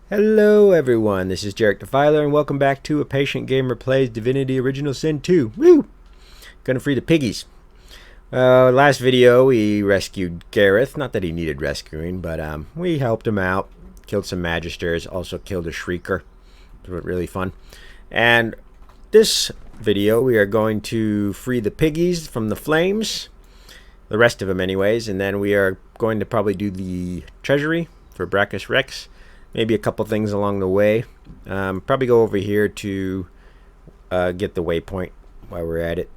Hello everyone, this is Jarek Defiler and welcome back to A Patient Gamer Plays Divinity Original Sin 2. Woo! Gonna free the piggies. Last video we rescued Gareth. Not that he needed rescuing, but we helped him out. Killed some magisters, also killed a shrieker. It was really fun. And this video we are going to free the piggies from the flames. The rest of them anyways. And then we are going to probably do the treasury for Braccus Rex. Maybe a couple things along the way. Probably go over here to get the waypoint while we're at it.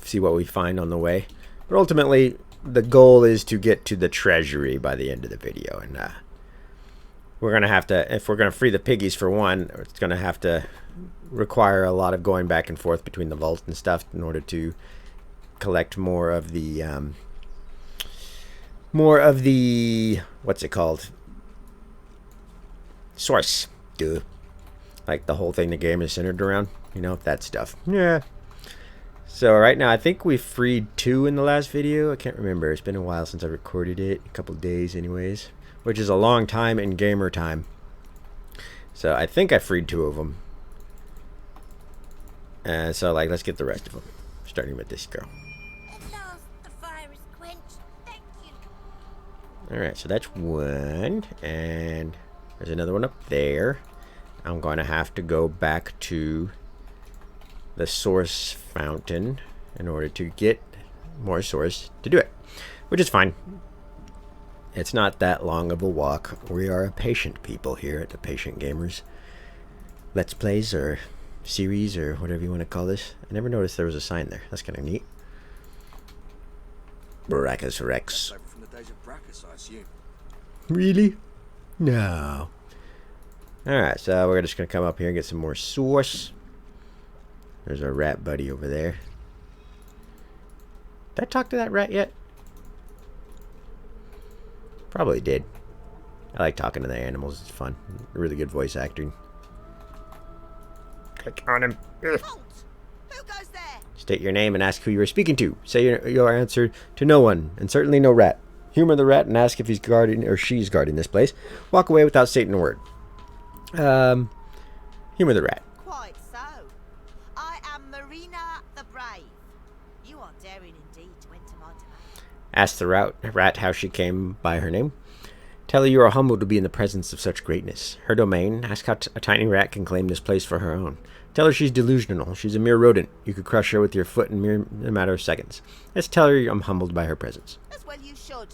See what we find on the way. But ultimately, the goal is to get to the treasury by the end of the video. And we're going to have to, if we're going to free the piggies for one, it's going to have to require a lot of going back and forth between the vault and stuff in order to collect more of the, what's it called? Source. Duh. Like the whole thing the game is centered around. You know, that stuff. Yeah. So right now, I think we freed 2 in the last video. I can't remember. It's been a while since I recorded it. A couple days anyways. Which is a long time in gamer time. So I think I freed 2 of them. So like, let's get the rest of them. Starting with this girl. At last, the fire is quenched. Thank you. Alright, so that's 1. And there's another one up there. I'm going to have to go back to the source fountain in order to get more source to do it. Which is fine. It's not that long of a walk. We are a patient people here at the Patient Gamers. Let's Plays or series or whatever you want to call this. I never noticed there was a sign there. That's kind of neat. Braccus Rex. From the days of Braccus, I assume. Really? No. Alright, so we're just going to come up here and get some more source. There's our rat buddy over there. Did I talk to that rat yet? Probably did. I like talking to the animals. It's fun. Really good voice acting. Click on him. Halt! Who goes there? State your name and ask who you are speaking to. Say your answer to no one, and certainly no rat. Humor the rat and ask if he's guarding or she's guarding this place. Walk away without stating a word. Humor the rat. Quite so. I am Marina the Brave. You are daring indeed to enter my domain. Ask the rat how she came by her name. Tell her you are humbled to be in the presence of such greatness. Her domain. Ask how a tiny rat can claim this place for her own. Tell her she's delusional. She's a mere rodent. You could crush her with your foot in a matter of seconds. Let's tell her I'm humbled by her presence. As well you should.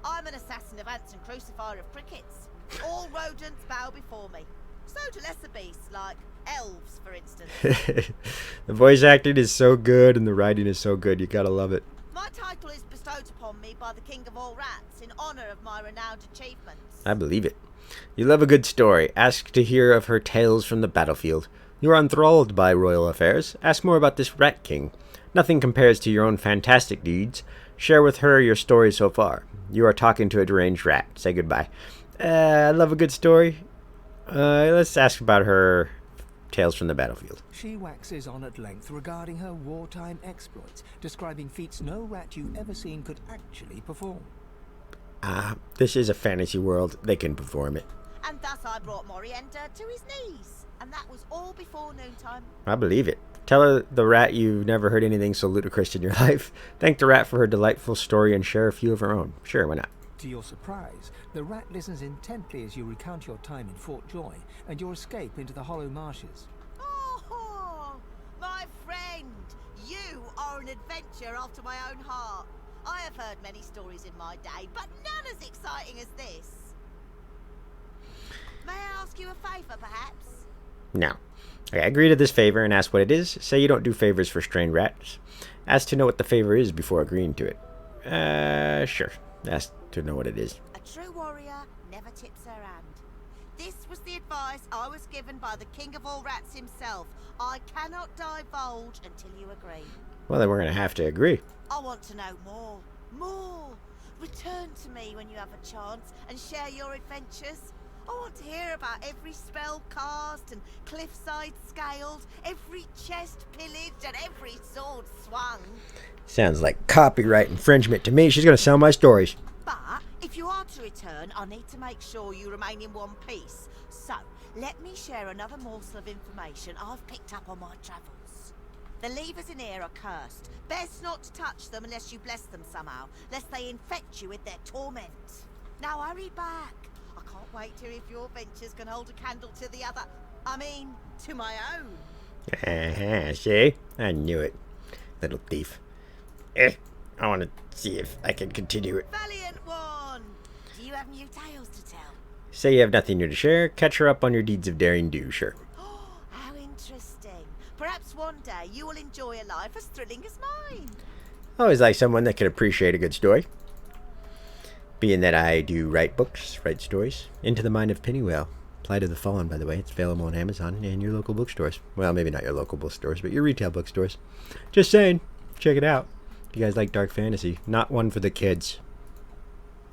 I'm an assassin of ants and crucifier of crickets. All rodents bow before me. So do lesser beasts, like elves, for instance. The voice acting is so good and the writing is so good. You gotta love it. My title is bestowed upon me by the King of all Rats in honor of my renowned achievements. I believe it. You love a good story. Ask to hear of her tales from the battlefield. You are enthralled by royal affairs. Ask more about this Rat King. Nothing compares to your own fantastic deeds. Share with her your story so far. You are talking to a deranged rat. Say goodbye. I love a good story. Let's ask about her tales from the battlefield. She waxes on at length regarding her wartime exploits, describing feats no rat you've ever seen could actually perform. This is a fantasy world. They can perform it. And thus I brought Morienda to his knees. And that was all before noontime. I believe it. Tell her the rat you've never heard anything so ludicrous in your life. Thank the rat for her delightful story and share a few of her own. Sure, why not? To your surprise, the rat listens intently as you recount your time in Fort Joy and your escape into the hollow marshes. Oh, my friend, you are an adventure after my own heart. I have heard many stories in my day, but none as exciting as this. May I ask you a favour, perhaps? No. Okay, agree to this favor and ask what it is. Say you don't do favors for strained rats. Ask to know what the favor is before agreeing to it. Sure. Ask to know what it is. A true warrior never tips her hand. This was the advice I was given by the King of all Rats himself. I cannot divulge until you agree. Well, then we're going to have to agree. I want to know more. More. Return to me when you have a chance and share your adventures. I want to hear about every spell cast and cliffside scaled, every chest pillaged and every sword swung. Sounds like copyright infringement to me. She's going to sell my stories. But If you are to return, I need to make sure you remain in one piece. So, let me share another morsel of information I've picked up on my travels. The levers in here are cursed. Best not to touch them unless you bless them somehow, lest they infect you with their torment. Now hurry back. I can't wait to hear if your ventures can hold a candle to the other. I mean, to my own. See? I knew it. Little thief. I want to see if I can continue it. Valiant one! Do you have new tales to tell? Say you have nothing new to share. Catch her up on your deeds of daring do, sure. How interesting. Perhaps one day you will enjoy a life as thrilling as mine. I always like someone that can appreciate a good story. Being that I do write books, write stories. Into the Mind of Pennywell. Plight of the Fallen, by the way. It's available on Amazon and your local bookstores. Well, maybe not your local bookstores, but your retail bookstores. Just saying. Check it out. If you guys like dark fantasy. Not one for the kids.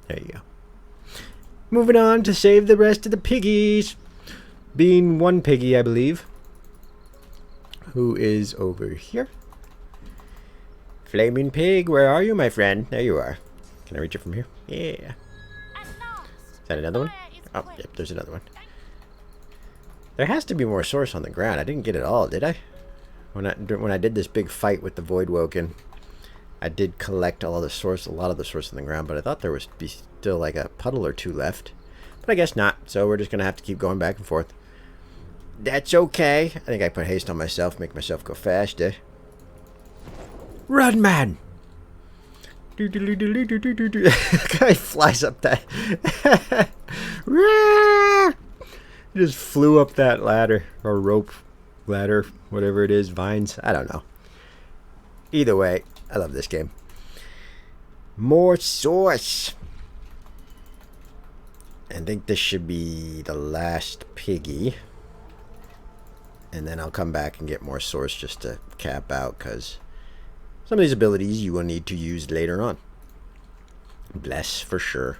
There you go. Moving on to save the rest of the piggies. Being one piggy, I believe. Who is over here? Flaming pig, where are you, my friend? There you are. Can I reach it from here? Yeah. Is that another one? Oh, yep, there's another one. There has to be more source on the ground. I didn't get it all, did I? When I did this big fight with the Void Woken, I did collect all of the source, a lot of the source on the ground, but I thought there was be still like a puddle or two left. But I guess not, so we're just going to have to keep going back and forth. That's okay. I think I put haste on myself, make myself go faster. Run, man! Guy flies up that. He just flew up that ladder, or rope ladder, whatever it is, vines. I don't know. Either way, I love this game. More source. I think this should be the last piggy. And then I'll come back and get more source just to cap out, because some of these abilities you will need to use later on. Bless for sure.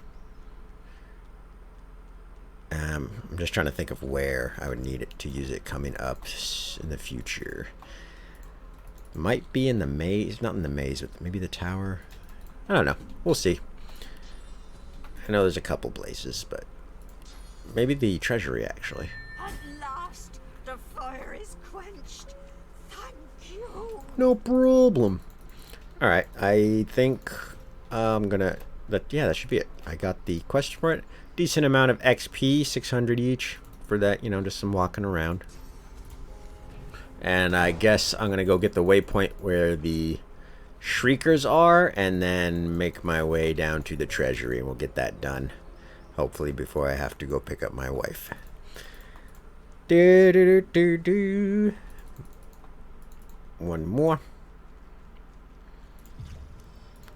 I'm just trying to think of where I would need it to use it coming up in the future. Might be in the maze. Not in the maze, but maybe the tower. I don't know. We'll see. I know there's a couple places, but maybe the treasury, actually. At last, the fire is quenched. Thank you. No problem. Alright, I think I'm gonna... yeah, that should be it. I got the quest for it. Decent amount of XP, 600 each. For that, you know, just some walking around. And I guess I'm gonna go get the waypoint where the Shriekers are, and then make my way down to the treasury, and we'll get that done. Hopefully before I have to go pick up my wife. One more.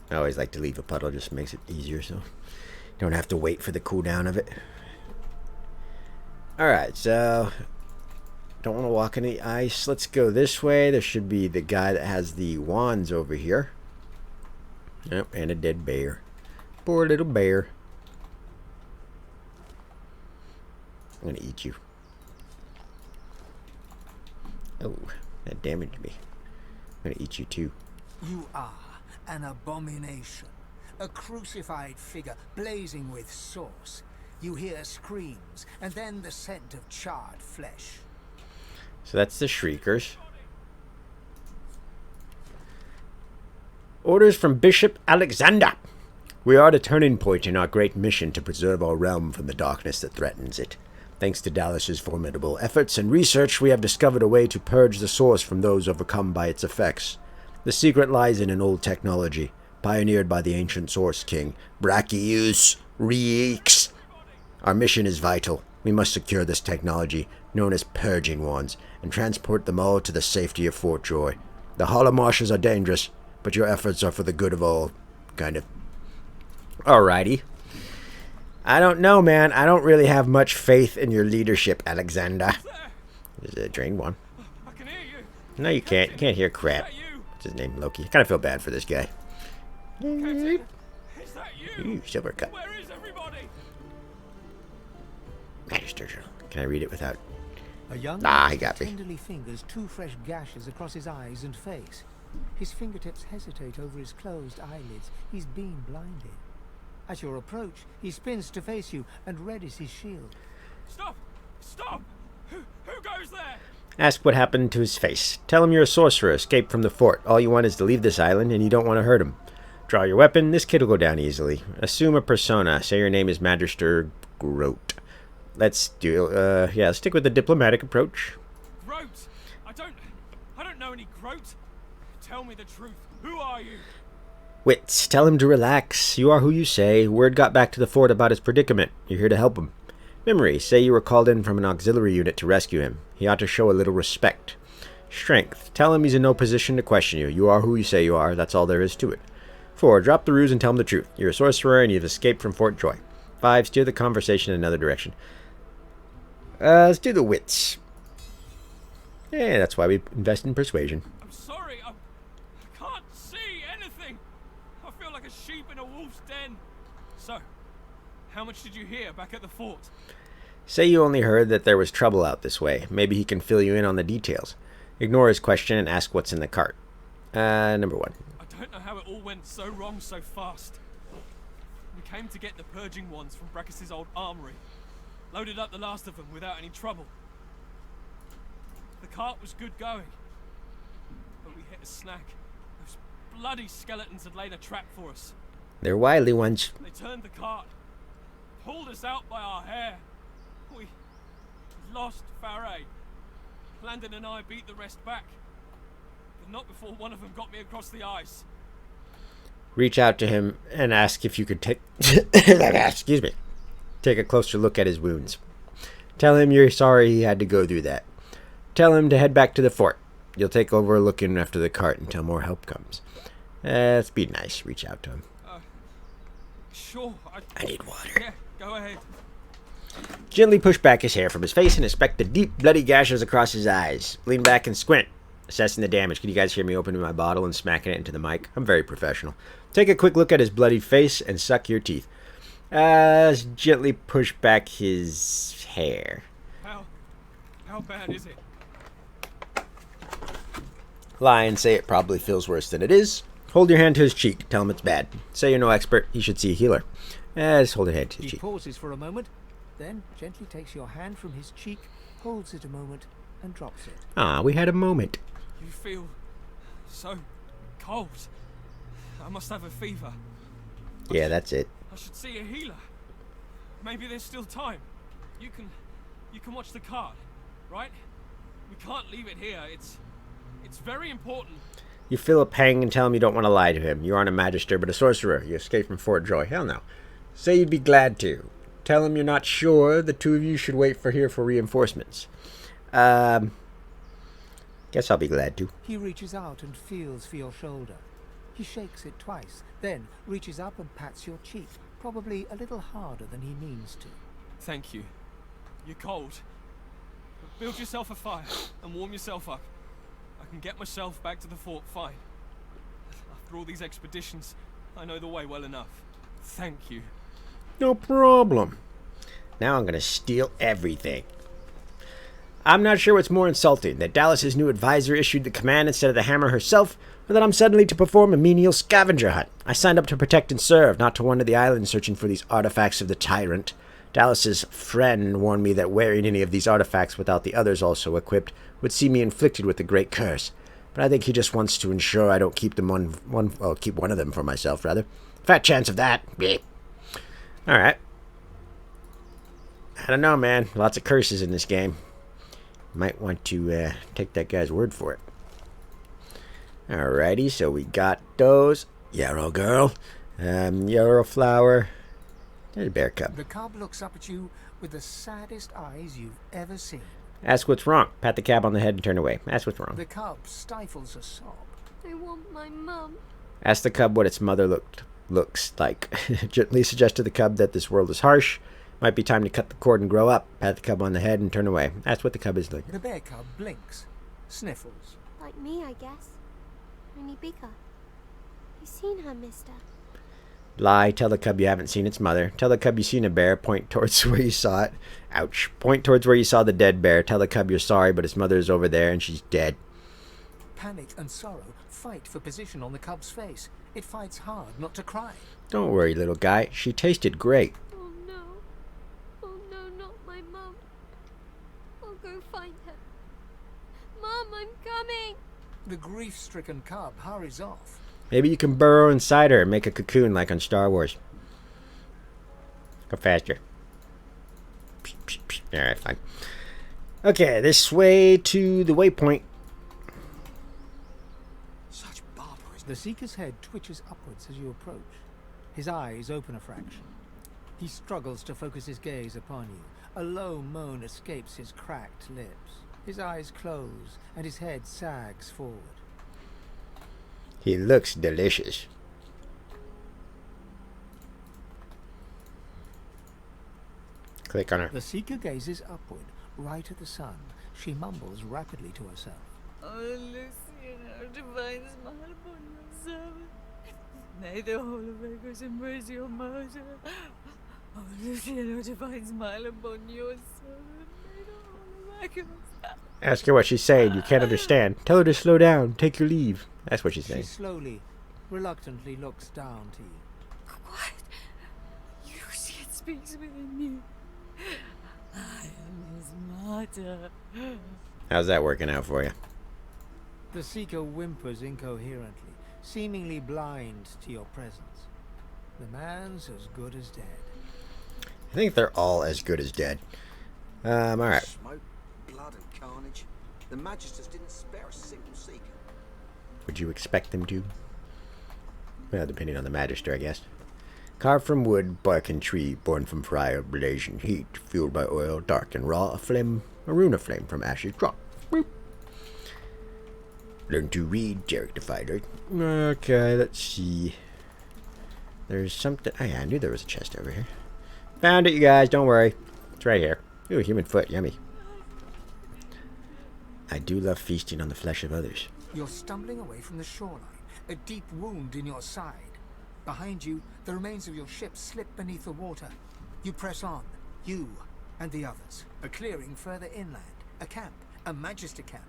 I always like to leave a puddle, just makes it easier, so don't have to wait for the cooldown of it. Alright, so don't want to walk in the ice. Let's go this way. There should be the guy that has the wands over here. Yep, and a dead bear. Poor little bear. I'm gonna eat you. Oh, that damaged me. I'm gonna eat you too. You are an abomination. A crucified figure blazing with sauce. You hear screams, and then the scent of charred flesh. So that's the Shriekers. Orders from Bishop Alexander. We are at a turning point in our great mission to preserve our realm from the darkness that threatens it. Thanks to Dallas's formidable efforts and research, we have discovered a way to purge the source from those overcome by its effects. The secret lies in an old technology, pioneered by the ancient Source King, Braccus Reeks. Our mission is vital. We must secure this technology, known as Purging Wands, and transport them all to the safety of Fort Joy. The hollow marshes are dangerous, but your efforts are for the good of all, kind of. Alrighty. I don't know, man. I don't really have much faith in your leadership, Alexander. There's a drain one. I can hear you. No, you can't. You can't hear crap. What's his name? Loki. I kind of feel bad for this guy. Captain, is that you? Ooh, silver cup. Where is everybody? Magister. Can I read it without... A young he got me. tenderly fingers two fresh gashes across his eyes and face. His fingertips hesitate over his closed eyelids. He's been blinded. At your approach, he spins to face you and readies his shield. Stop! Stop! Who goes there? Ask what happened to his face. Tell him you're a sorcerer, escaped from the fort. All you want is to leave this island, and you don't want to hurt him. Draw your weapon. This kid will go down easily. Assume a persona. Say your name is Magister Grote. Let's stick with the diplomatic approach. Grote! I don't know any Grote. Tell me the truth. Who are you? Wits, tell him to relax. You are who you say. Word got back to the fort about his predicament. You're here to help him. Memory, say you were called in from an auxiliary unit to rescue him. He ought to show a little respect. Strength, tell him he's in no position to question you. You are who you say you are. That's all there is to it. 4. Drop the ruse and tell him the truth. You're a sorcerer and you've escaped from Fort Joy. 5. Steer the conversation in another direction. Let's do the wits. Yeah, that's why we invest in persuasion. I'm sorry, I can't see anything. I feel like a sheep in a wolf's den. So, how much did you hear back at the fort? Say you only heard that there was trouble out this way. Maybe he can fill you in on the details. Ignore his question and ask what's in the cart. Number 1. I don't know how it all went so wrong so fast. We came to get the purging wands from Braccus's old armory. Loaded up the last of them without any trouble. The cart was good going. But we hit a snag. Those bloody skeletons had laid a trap for us. They're wily ones. They turned the cart. Pulled us out by our hair. We lost Faray. Landon and I beat the rest back. But not before one of them got me across the ice. Reach out to him and ask if you could take take a closer look at his wounds. Tell him you're sorry he had to go through that. Tell him to head back to the fort. You'll take over looking after the cart until more help comes. Let's be nice. Reach out to him. Sure. I need water. Yeah, go ahead. Gently push back his hair from his face and inspect the deep, bloody gashes across his eyes. Lean back and squint. Assessing the damage. Can you guys hear me opening my bottle and smacking it into the mic? I'm very professional. Take a quick look at his bloody face and suck your teeth. Gently push back his hair. How bad is it? Lie and say it probably feels worse than it is. Hold your hand to his cheek. Tell him it's bad. Say you're no expert. He should see a healer. Just hold your hand to his He cheek. pauses for a moment, then gently takes your hand from his cheek, holds it a moment, and drops it. Ah, we had a moment. You feel so cold. I must have a fever. Yeah, that's it. I should see a healer. Maybe there's still time. You can watch the card, right? We can't leave it here. It's very important. You feel a pang and tell him you don't want to lie to him. You aren't a magister, but a sorcerer. You escaped from Fort Joy. Hell no. Say you'd be glad to. Tell him you're not sure. The two of you should wait for reinforcements. Guess I'll be glad to. He reaches out and feels for your shoulder. He shakes it twice, then reaches up and pats your cheek, probably a little harder than he means to. Thank you. You're cold. Build yourself a fire and warm yourself up. I can get myself back to the fort fine. After all these expeditions, I know the way well enough. Thank you. No problem. Now I'm going to steal everything. I'm not sure what's more insulting, that Dallas's new advisor issued the command instead of the Hammer herself, or that I'm suddenly to perform a menial scavenger hunt. I signed up to protect and serve, not to wander the island searching for these artifacts of the tyrant. Dallas's friend warned me that wearing any of these artifacts without the others also equipped would see me inflicted with the great curse. But I think he just wants to ensure I don't keep them keep one of them for myself, rather. Fat chance of that. Blech. Alright. I don't know, man. Lots of curses in this game. Might want to take that guy's word for it. Alrighty, so we got those. Yarrow girl. Yarrow flower. There's a bear cub. The cub looks up at you with the saddest eyes you've ever seen. Ask what's wrong. Pat the cab on the head and turn away. Ask what's wrong. The cub stifles a sob. I want my mum. Ask the cub what its mother looks like. Gently suggest to the cub that this world is harsh. Might be time to cut the cord and grow up. Pat the cub on the head and turn away. Ask what the cub is like. The bear cub blinks, sniffles. Like me, I guess. Only bigger. You seen her, mister? Lie. Tell the cub you haven't seen its mother. Tell the cub you've seen a bear. Point towards where you saw it. Ouch. Point towards where you saw the dead bear. Tell the cub you're sorry, but its mother is over there and she's dead. Panic and sorrow fight for position on the cub's face. It fights hard not to cry. Don't worry, little guy. She tasted great. Oh no. Oh no, not my mum. I'll go find her. Mom, I'm coming. The grief-stricken cub hurries off. Maybe you can burrow inside her and make a cocoon like on Star Wars. Go faster. Alright, fine. Okay, this way to the waypoint. Such barbarism. The Seeker's head twitches upwards as you approach. His eyes open a fraction. He struggles to focus his gaze upon you. A low moan escapes his cracked lips. His eyes close, and his head sags forward. He looks delicious. Click on her. The Seeker gazes upward, right at the sun. She mumbles rapidly to herself. Oh, Luciano, divine smile upon your servant. May the whole of Braccus embrace your martyr. Oh, Luciano, divine smile upon your servant. May the whole of Braccus. Ask her what she's saying. You can't understand. Tell her to slow down. Take your leave. That's what she's She saying. slowly, reluctantly looks down to you. Quiet. Lucian speaks within you. I am his martyr. How's that working out for you? The Seeker whimpers incoherently, seemingly blind to your presence. The man's as good as dead. I think they're all as good as dead. Alright. Smoke, blood, and carnage. The Magisters didn't spare a single Seeker. Would you expect them to? Well, depending on the Magister, I guess. Carved from wood, bark, and tree, born from fire, blazing heat, fueled by oil, dark and raw, a flame, a rune of flame from ashes drop. Boop. Learn to read, Jarek Defiler. Okay, let's see. There's something. Oh yeah, I knew there was a chest over here. Found it, you guys. Don't worry. It's right here. Ooh, human foot. Yummy. I do love feasting on the flesh of others. You're stumbling away from the shoreline, a deep wound in your side. Behind you, the remains of your ship slip beneath the water. You press on, you and the others. A clearing further inland, a camp, a Magister camp.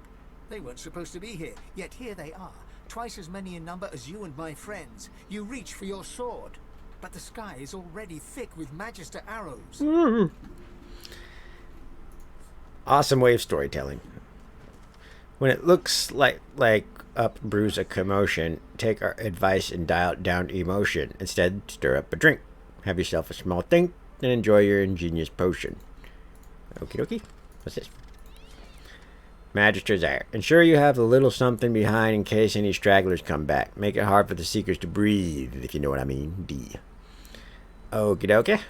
They weren't supposed to be here, yet here they are, twice as many in number as you and my friends. You reach for your sword, but the sky is already thick with Magister arrows. Awesome way of storytelling. When it looks like up brews a commotion, take our advice and dial down emotion. Instead, stir up a drink. Have yourself a small think, and enjoy your ingenious potion. Okie dokie. What's this? Magister's Air. Ensure you have a little something behind in case any stragglers come back. Make it hard for the Seekers to breathe, if you know what I mean. D. Okie dokie.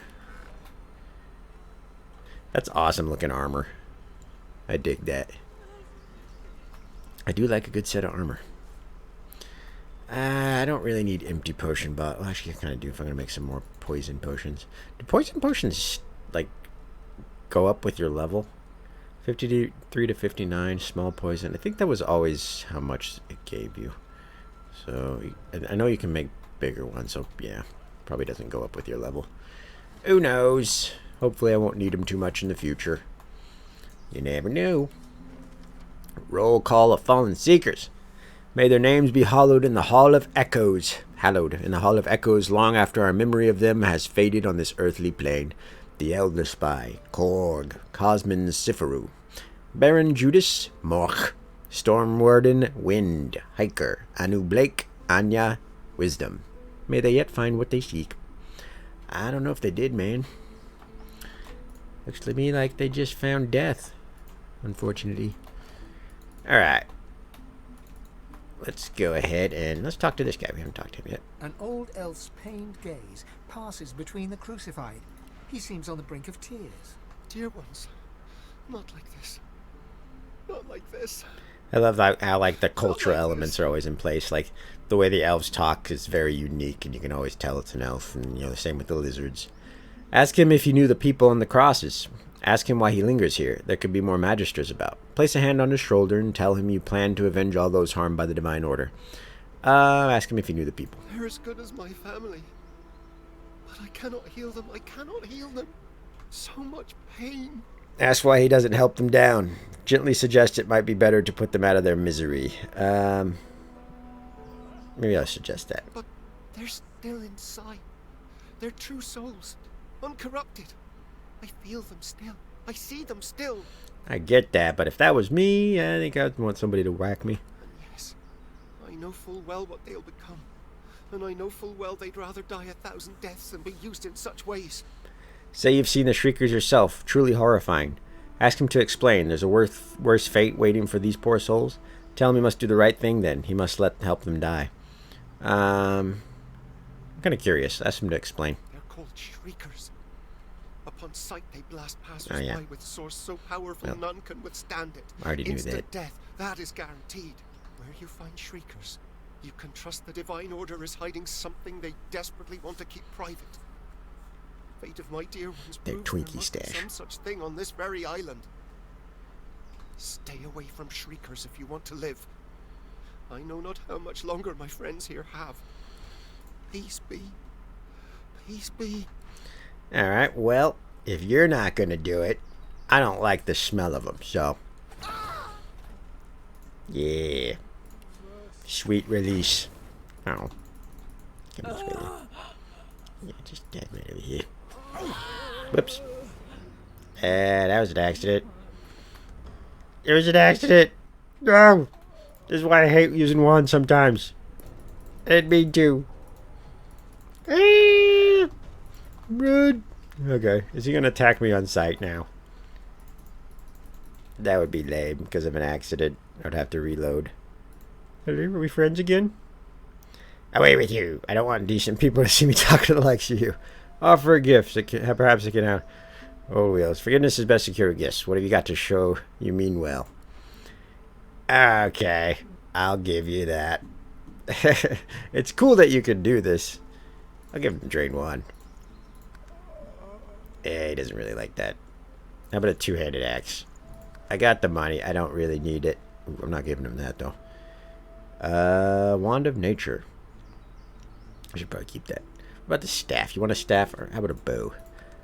That's awesome looking armor. I dig that. I do like a good set of armor. I don't really need empty potion, but well, actually I kind of do if I'm going to make some more poison potions. Do poison potions, like, go up with your level? 53 to 59, small poison. I think that was always how much it gave you. So, I know you can make bigger ones, so yeah, probably doesn't go up with your level. Who knows? Hopefully I won't need them too much in the future. You never know. Roll call of fallen seekers. May their names be hallowed in the Hall of Echoes. Hallowed in the Hall of Echoes long after our memory of them has faded on this earthly plane. The Elder Spy, Korg, Cosmin Siferu, Baron Judas, Morch, Stormwarden, Wind, Hiker, Anu Blake, Anya, Wisdom. May they yet find what they seek. I don't know if they did, man. Looks to me like they just found death, unfortunately. Alright. Let's go ahead and let's talk to this guy. We haven't talked to him yet. An old elf's pained gaze passes between the crucified. He seems on the brink of tears. Dear ones, not like this. Not like this. I love how like the cultural elements are always in place. Like the way the elves talk is very unique, and you can always tell it's an elf. And you know the same with the lizards. Ask him if he knew the people on the crosses. Ask him why he lingers here. There could be more magisters about. Place a hand on his shoulder and tell him you plan to avenge all those harmed by the divine order. Ask him if he knew the people. They're as good as my family. But I cannot heal them. I cannot heal them. So much pain. Ask why he doesn't help them down. Gently suggest it might be better to put them out of their misery. Maybe I'll suggest that. But they're still inside. They're true souls, uncorrupted. I feel them still. I see them still. I get that, but if that was me, I think I'd want somebody to whack me. And yes, I know full well what they'll become. And I know full well they'd rather die 1,000 deaths than be used in such ways. Say you've seen the Shriekers yourself. Truly horrifying. Ask him to explain. There's a worse fate waiting for these poor souls. Tell him he must do the right thing then. He must help them die. I'm kind of curious. Ask him to explain. They're called Shriekers. Upon sight they blast passers-by with source so powerful none can withstand it. I already knew Instant that. death, that is guaranteed. Where you find Shriekers, you can trust the Divine Order is hiding something they desperately want to keep private. Fate of my dear ones Their proves Twinkie there must be stash. some such thing on this very island. Stay away from Shriekers if you want to live. I know not how much longer my friends here have. Peace be. Peace be. Alright, well, if you're not going to do it, I don't like the smell of them, so. Yeah. Sweet release. Oh. Come this way. Yeah, just get right over here. Whoops. That was an accident. It was an accident. No! This is why I hate using wands sometimes. I didn't mean to. Run. Okay, is he going to attack me on sight now? That would be lame because of an accident. I'd have to reload. Hello, are we friends again? Away with you. I don't want decent people to see me talking to the likes of you. Offer a gift. Perhaps it can have... Oh, wheels. Forgiveness is best secured with gifts. What have you got to show you mean well? Okay, I'll give you that. It's cool that you can do this. I'll give him drain one. Yeah, he doesn't really like that. How about a two-handed axe? I got the money. I don't really need it. Ooh, I'm not giving him that, though. Wand of Nature. I should probably keep that. What about the staff? You want a staff? Or how about a bow?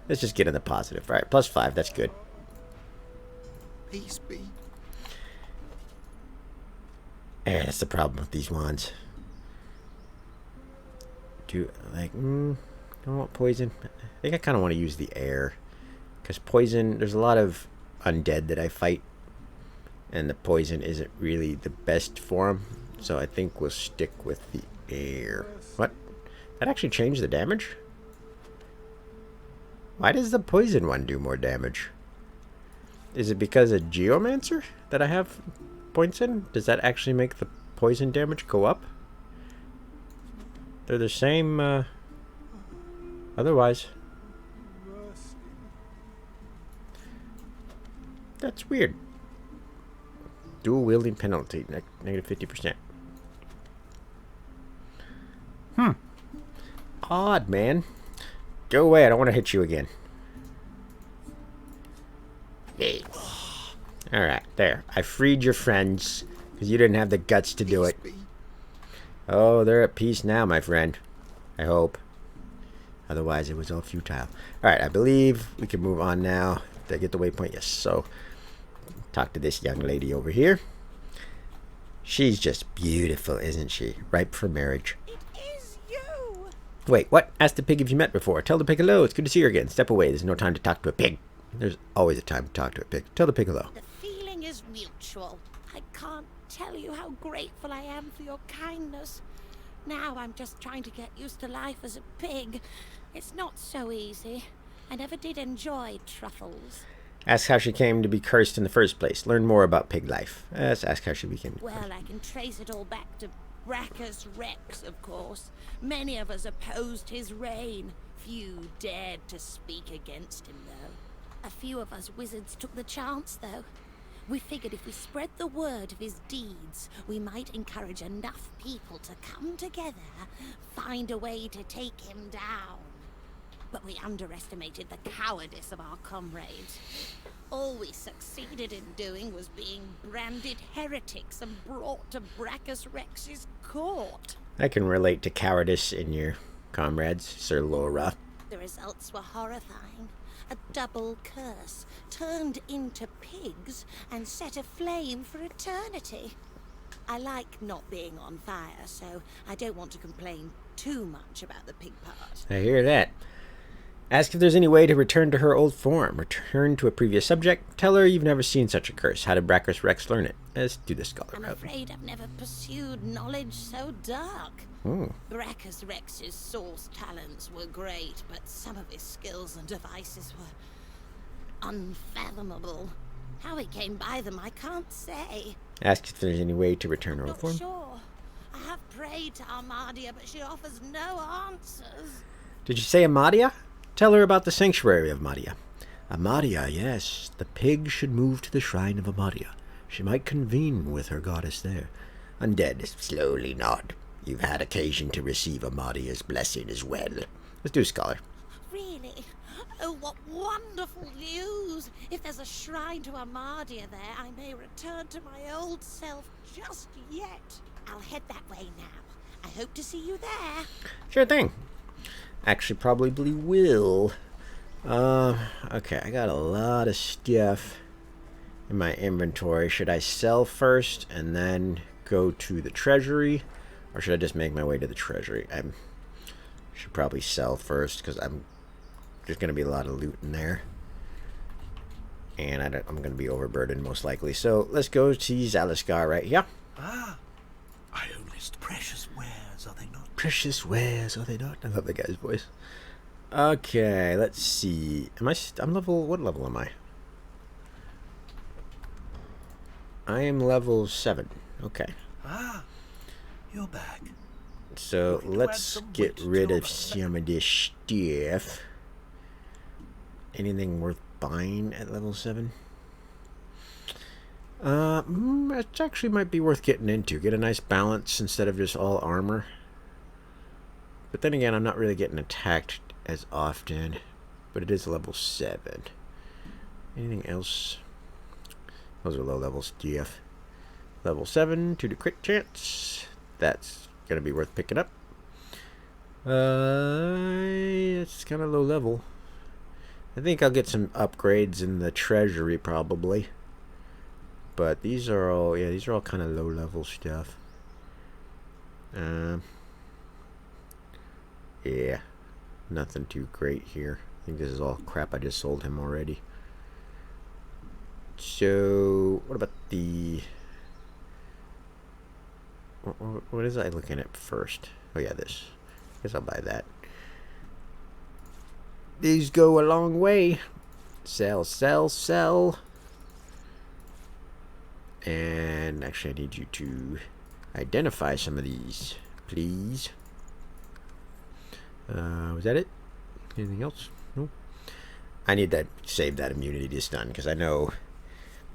Let's just get in the positive. Alright, +5. That's good. Peace be. Yeah, that's the problem with these wands. Don't want poison. I think I kind of want to use the air. Because poison, there's a lot of undead that I fight. And the poison isn't really the best for them. So I think we'll stick with the air. What? That actually changed the damage? Why does the poison one do more damage? Is it because of Geomancer that I have points in? Does that actually make the poison damage go up? They're the same, otherwise. That's weird. Dual wielding penalty, negative 50%. Odd, man. Go away, I don't want to hit you again. Alright, there. I freed your friends, because you didn't have the guts to do it. Oh, they're at peace now, my friend. I hope. Otherwise, it was all futile. Alright, I believe we can move on now. Did I get the waypoint? Yes, so... talk to this young lady over here. She's just beautiful, isn't she? Ripe for marriage. It is you! Wait, what? Ask the pig if you met before. Tell the pig hello. It's good to see her again. Step away. There's no time to talk to a pig. There's always a time to talk to a pig. Tell the pig hello. The feeling is mutual. I can't tell you how grateful I am for your kindness. Now I'm just trying to get used to life as a pig. It's not so easy. I never did enjoy truffles. Ask how she came to be cursed in the first place. Learn more about pig life. Let's ask how she became cursed. Well, I can trace it all back to Braccus Rex, of course. Many of us opposed his reign. Few dared to speak against him, though. A few of us wizards took the chance, though. We figured if we spread the word of his deeds, we might encourage enough people to come together, find a way to take him down. But we underestimated the cowardice of our comrades. All we succeeded in doing was being branded heretics and brought to Braccus Rex's court. I can relate to cowardice in your comrades, Sir Laura. The results were horrifying. A double curse, turned into pigs and set aflame for eternity. I like not being on fire, so I don't want to complain too much about the pig part. I hear that. Ask if there's any way to return to her old form. Return to a previous subject. Tell her you've never seen such a curse. How did Braccus Rex learn it? Let's do the scholar I'm route. afraid I've never pursued knowledge so dark. Braccus Rex's source talents were great, but some of his skills and devices were unfathomable. How he came by them, I can't say. Ask if there's any way to return her old Not form. sure. I have prayed to Armadia, but she offers no answers. Did you say Amadia? Tell her about the sanctuary of Amadia. Amadia, yes. The pig should move to the shrine of Amadia. She might convene with her goddess there. Undead slowly nod. You've had occasion to receive Amadia's blessing as well. Let's do scholar. Really? Oh, what wonderful news! If there's a shrine to Armadia there, I may return to my old self just yet. I'll head that way now. I hope to see you there. Sure thing. Actually, probably will. Okay, I got a lot of stuff in my inventory. Should I sell first and then go to the treasury? Or should I just make my way to the treasury? I should probably sell first because there's going to be a lot of loot in there. And I'm going to be overburdened most likely. So let's go see Zaliskar right here. Ah, I own list precious wares, are they not? Precious wares, are they not? I love the guy's voice. Okay, let's see. I'm level, what level am I? I am level 7. Okay. Ah, you're back. So Looking to add let's some get wit to rid your of some of this stuff. Anything worth buying at level 7? It actually might be worth getting into. Get a nice balance instead of just all armor. But then again, I'm not really getting attacked as often. But it is level 7. Anything else? Those are low level stuff. Level 7 to the crit chance. That's going to be worth picking up. It's kind of low level. I think I'll get some upgrades in the treasury probably. But these are all, yeah, these are all kind of low level stuff. Yeah, nothing too great here. I think this is all crap I just sold him already. So, what about the... What is I looking at first? Oh yeah, this. I guess I'll buy that. These go a long way. Sell, sell, sell. And actually I need you to identify some of these, please. Was that it? Anything else? No. I need to save that immunity to stun because I know,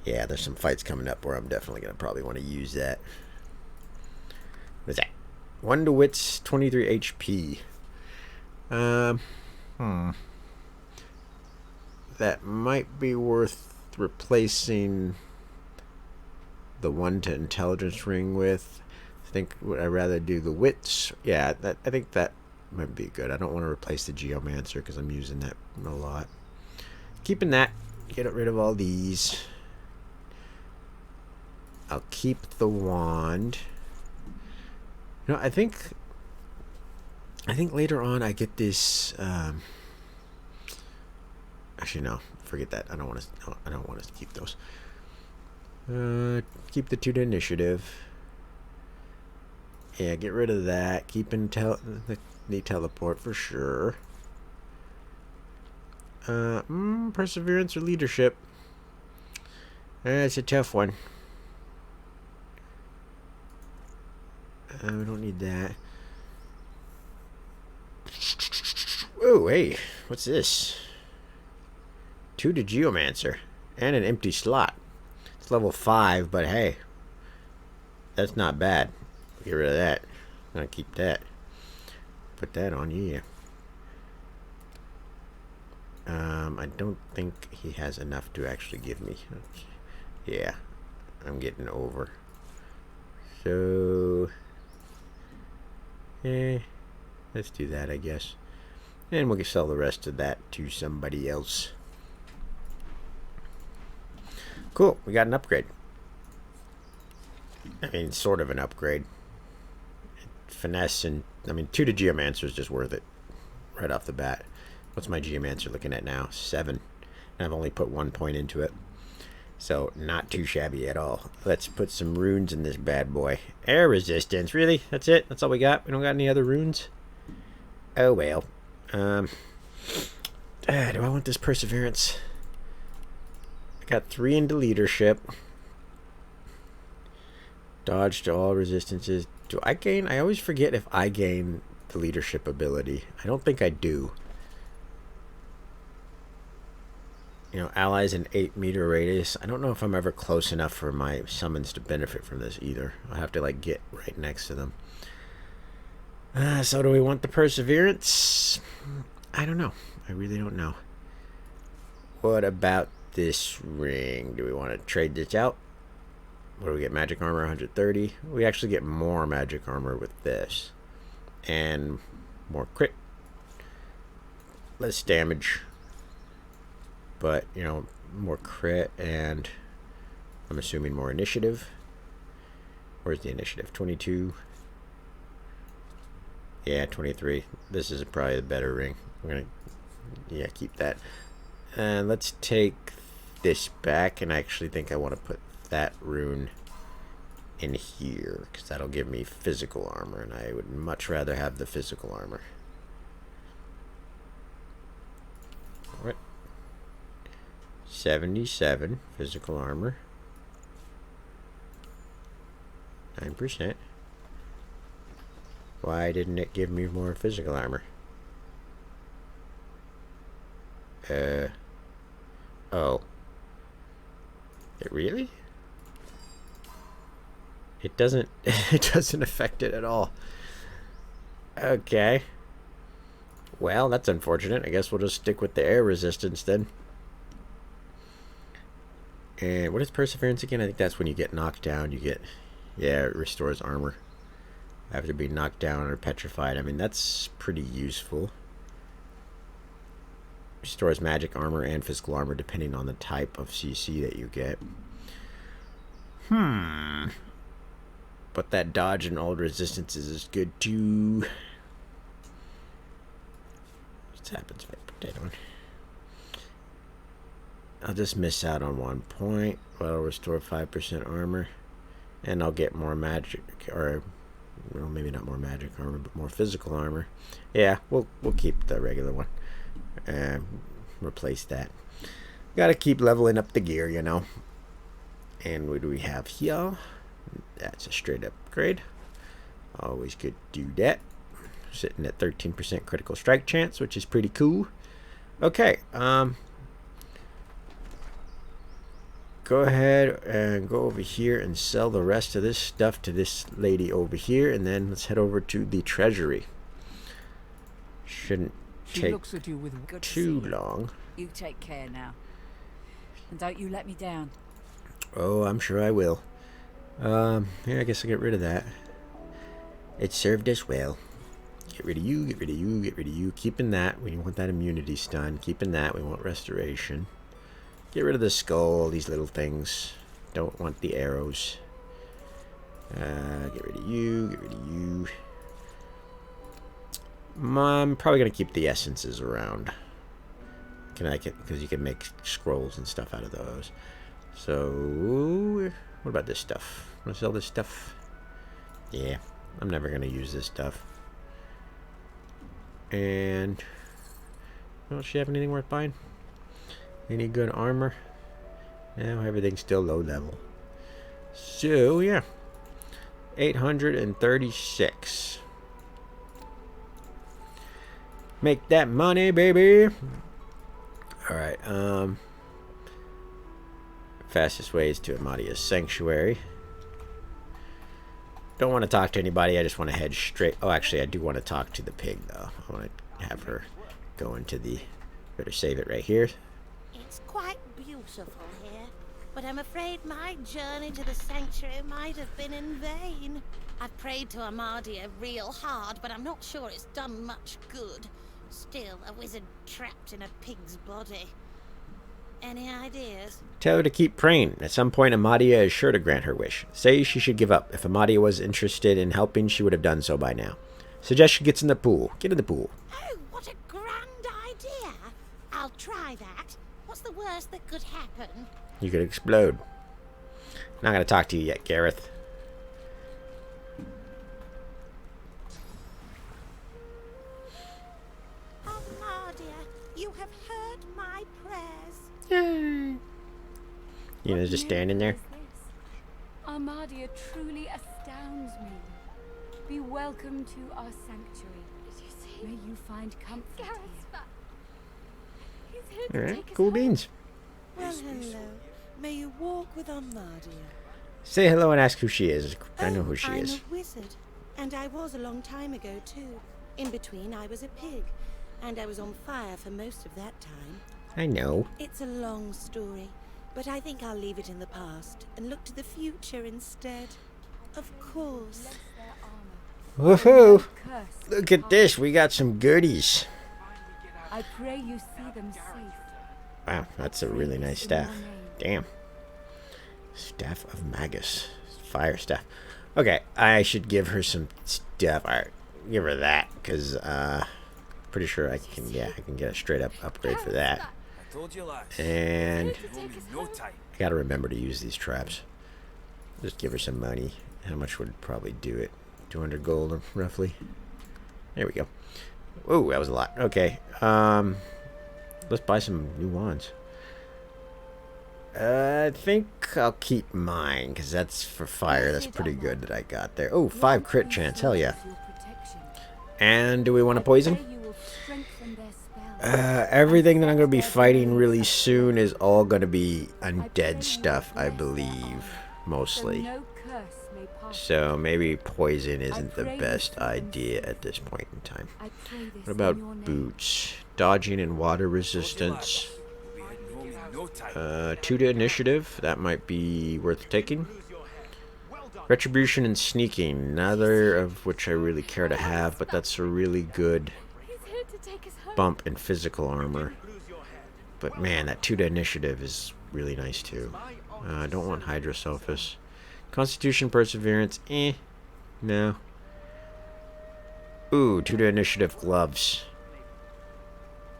yeah, there's some fights coming up where I'm definitely going to probably want to use that. What's that? 1 to wits, 23 HP. That might be worth replacing the 1 to intelligence ring with. I think would I rather do the wits? Yeah, I think that might be good. I don't want to replace the geomancer because I'm using that a lot. Keeping that. Get rid of all these. I'll keep the wand. You know, I think later on I get this. Actually, no. Forget that. I don't want to keep those. Keep the 2 to initiative. Yeah, get rid of that. Keep the teleport for sure. Perseverance or leadership. It's a tough one. We don't need that. Oh, hey, what's this? 2 to Geomancer and an empty slot. It's level 5, but hey, that's not bad. Get rid of that. I'm gonna keep that. Put that on, yeah. I don't think he has enough to actually give me. Okay. Yeah, I'm getting over. So, let's do that, I guess. And we'll sell the rest of that to somebody else. Cool, we got an upgrade. I mean, sort of an upgrade. Finesse and, I mean, 2 to Geomancer is just worth it right off the bat. What's my Geomancer looking at now? 7. And I've only put 1 point into it. So, not too shabby at all. Let's put some runes in this bad boy. Air resistance, really? That's it? That's all we got? We don't got any other runes? Oh, well. Do I want this perseverance? I got 3 into leadership. Dodge to all resistances. Do I gain? I always forget if I gain the leadership ability. I don't think I do. You know, allies in 8-meter radius. I don't know if I'm ever close enough for my summons to benefit from this either. I'll have to, like, get right next to them. So do we want the perseverance? I don't know. I really don't know. What about this ring? Do we want to trade this out? What do we get? Magic armor 130. We actually get more magic armor with this. And more crit. Less damage. But, you know, more crit and I'm assuming more initiative. Where's the initiative? 22. Yeah, 23. This is probably the better ring. We're going to, yeah, keep that. And let's take this back. And I actually think I want to put that rune in here because that'll give me physical armor, and I would much rather have the physical armor. Alright. 77 physical armor. 9%. Why didn't it give me more physical armor? Oh. It really? It doesn't affect it at all. Okay. Well, that's unfortunate. I guess we'll just stick with the air resistance then. And what is perseverance again? I think that's when you get knocked down. You get, yeah, it restores armor after being knocked down or petrified. I mean, that's pretty useful. Restores magic armor and physical armor depending on the type of CC that you get. But that dodge and old resistances is good too. What happens if I put that on? I'll just miss out on 1 point. But I'll restore 5% armor. And I'll get more magic, or well, maybe not more magic armor, but more physical armor. Yeah, we'll keep the regular one. And replace that. Gotta keep leveling up the gear, you know. And what do we have here? That's a straight upgrade. Always good to do that. Sitting at 13% critical strike chance, which is pretty cool. Okay, go ahead and go over here and sell the rest of this stuff to this lady over here, and then let's head over to the treasury. Shouldn't take too long. You take care now. And don't you let me down. Oh, I'm sure I will. Yeah, I guess I'll get rid of that. It served us well. Get rid of you, get rid of you, get rid of you. Keeping that. We want that immunity stun. Keeping that. We want restoration. Get rid of the skull, these little things. Don't want the arrows. Get rid of you, get rid of you. I'm probably going to keep the essences around. Because you can make scrolls and stuff out of those. So, what about this stuff? Want to sell this stuff? Yeah, I'm never going to use this stuff. And, does she have anything worth buying? Any good armor? No, everything's still low level. So, yeah. 836. Make that money, baby. Alright, fastest way is to Amadia's Sanctuary. Don't want to talk to anybody, I just want to head straight. Oh, actually, I do want to talk to the pig, though. I want to have her go into the... Better save it right here. It's quite beautiful here, but I'm afraid my journey to the sanctuary might have been in vain. I've prayed to Amadia real hard, but I'm not sure it's done much good. Still, a wizard trapped in a pig's body. Any ideas? Tell her to keep praying. At some point, Amadia is sure to grant her wish. Say she should give up. If Amadia was interested in helping, she would have done so by now. Suggest she gets in the pool. Get in the pool. Oh, what a grand idea! I'll try that. What's the worst that could happen? You could explode. Not gonna talk to you yet, Gareth. Amadia, you have heard my prayers. Yay! You know, just standing there. Armadia truly astounds me. Be welcome to our sanctuary. Did you see? May you find comfort here. He's here to Alright, take us cool home. beans. Well, hello. May you walk with Amadia. Say hello and ask who she is. I know who she I'm is. a wizard. And I was a long time ago, too. In between, I was a pig. And I was on fire for most of that time. I know. It's a long story. But I think I'll leave it in the past and look to the future instead. Of course. Woohoo! Look at this. We got some goodies. I pray you see them safe. Wow, that's a really nice staff. Damn. Staff of Magus. Fire staff. Okay, I should give her some stuff. Alright, give her that, because, pretty sure I can, yeah, I can get a straight up upgrade for that. I told you last. And No time. I gotta remember to use these traps. Just give her some money. How much would probably do it? 200 gold, roughly. There we go. Whoa, that was a lot. Okay, let's buy some new wands. I think I'll keep mine, because that's for fire. That's pretty good that I got there. Oh, 5 crit chance. Hell yeah. And do we want to poison? Everything that I'm going to be fighting really soon is all going to be undead stuff, I believe. Mostly. So maybe poison isn't the best idea at this point in time. What about boots? Dodging and water resistance. 2 to initiative. That might be worth taking. Retribution and sneaking. Neither of which I really care to have, but that's a really good bump in physical armor. But man, that 2 to initiative is really nice too. I don't want Hydrosophus. Constitution, Perseverance, no. Ooh, 2 to initiative gloves.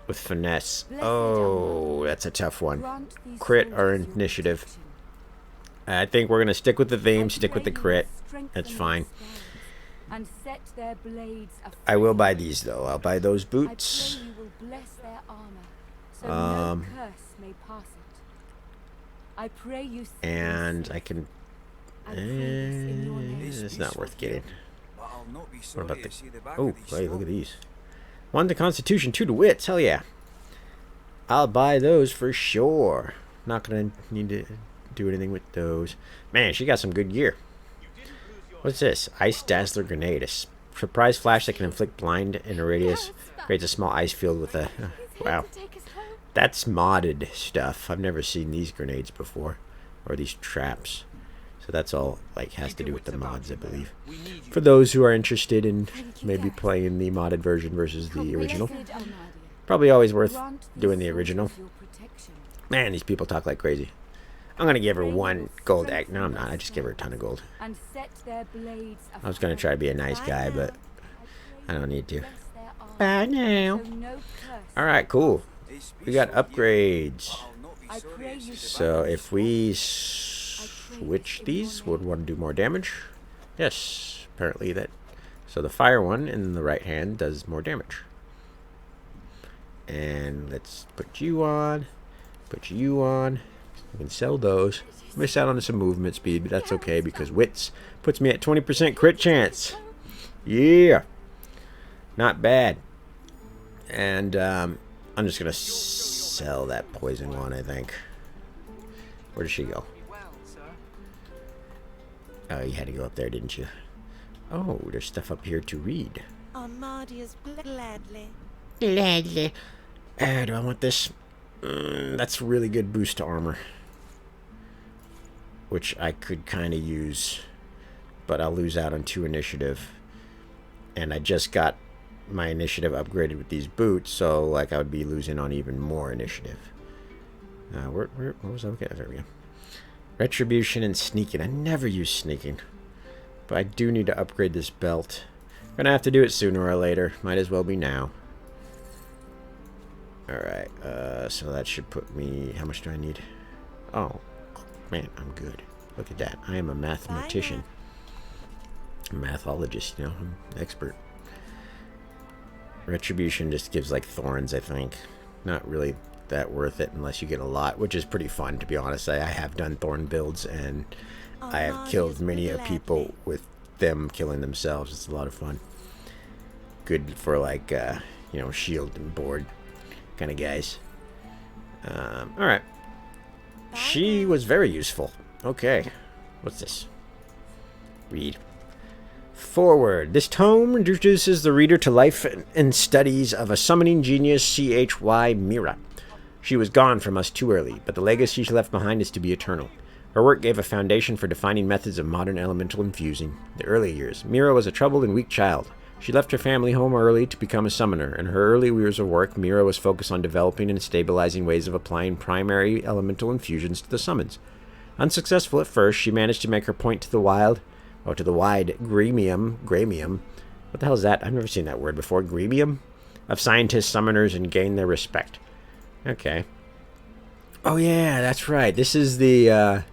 With finesse. Oh, that's a tough one. Crit or initiative. I think we're going to stick with the theme, stick with the crit. That's fine. I will buy these though. I'll buy those boots. And I can... it's not worth getting. What about the... Oh, hey, look at these. 1 to Constitution, 2 to Wits. Hell yeah. I'll buy those for sure. Not going to need to do anything with those. Man, she got some good gear. What's this? Ice Dazzler Grenade. A surprise flash that can inflict blind in a radius. Creates a small ice field with a... wow. That's modded stuff. I've never seen these grenades before. Or these traps. So that's all, like, has to do with the mods, I believe. For those who are interested in maybe playing the modded version versus the original. Probably always worth doing the original. Man, these people talk like crazy. I'm going to give her 1 gold egg. No, I'm not. I just give her a ton of gold. I was going to try to be a nice guy, but I don't need to. Bye now. Alright, cool. We got upgrades. So if we switch these, would one do more damage? Yes, apparently that. So the fire one in the right hand does more damage. And let's put you on. Put you on. We can sell those. Miss out on some movement speed, but that's okay because Wits puts me at 20% crit chance. Yeah. Not bad. And I'm just going to sell that poison one, I think. Where did she go? Oh, you had to go up there, didn't you? Oh, there's stuff up here to read. Armadia's gladly. Gladly. Do I want this? That's a really good boost to armor. Which I could kind of use. But I'll lose out on 2 initiative. And I just got my initiative upgraded with these boots, so like I would be losing on even more initiative. What was I looking at? There we go. Retribution and sneaking. I never use sneaking, but I do need to upgrade this belt. I'm gonna have to do it sooner or later. Might as well be now. Alright, so that should put me... How much do I need? Oh, man, I'm good. Look at that. I am a mathematician. A mathologist, you know. I'm an expert. Retribution just gives, like, thorns, I think. Not really that worth it unless you get a lot, which is pretty fun, to be honest. I have done thorn builds, and I have killed many of people with them killing themselves. It's a lot of fun. Good for, like, you know, shield and board kind of guys. Alright. She was very useful. Okay. What's this? Read. Forward. This tome introduces the reader to life and studies of a summoning genius, C.H.Y. Mira. She was gone from us too early, but the legacy she left behind is to be eternal. Her work gave a foundation for defining methods of modern elemental infusing. The early years. Mira was a troubled and weak child. She left her family home early to become a summoner. In her early years of work, Mira was focused on developing and stabilizing ways of applying primary elemental infusions to the summons. Unsuccessful at first, she managed to make her point to the wide gremium. What the hell is that? I've never seen that word before. Gremium? Of scientists, summoners, and gain their respect. Okay. Oh yeah, that's right. This is the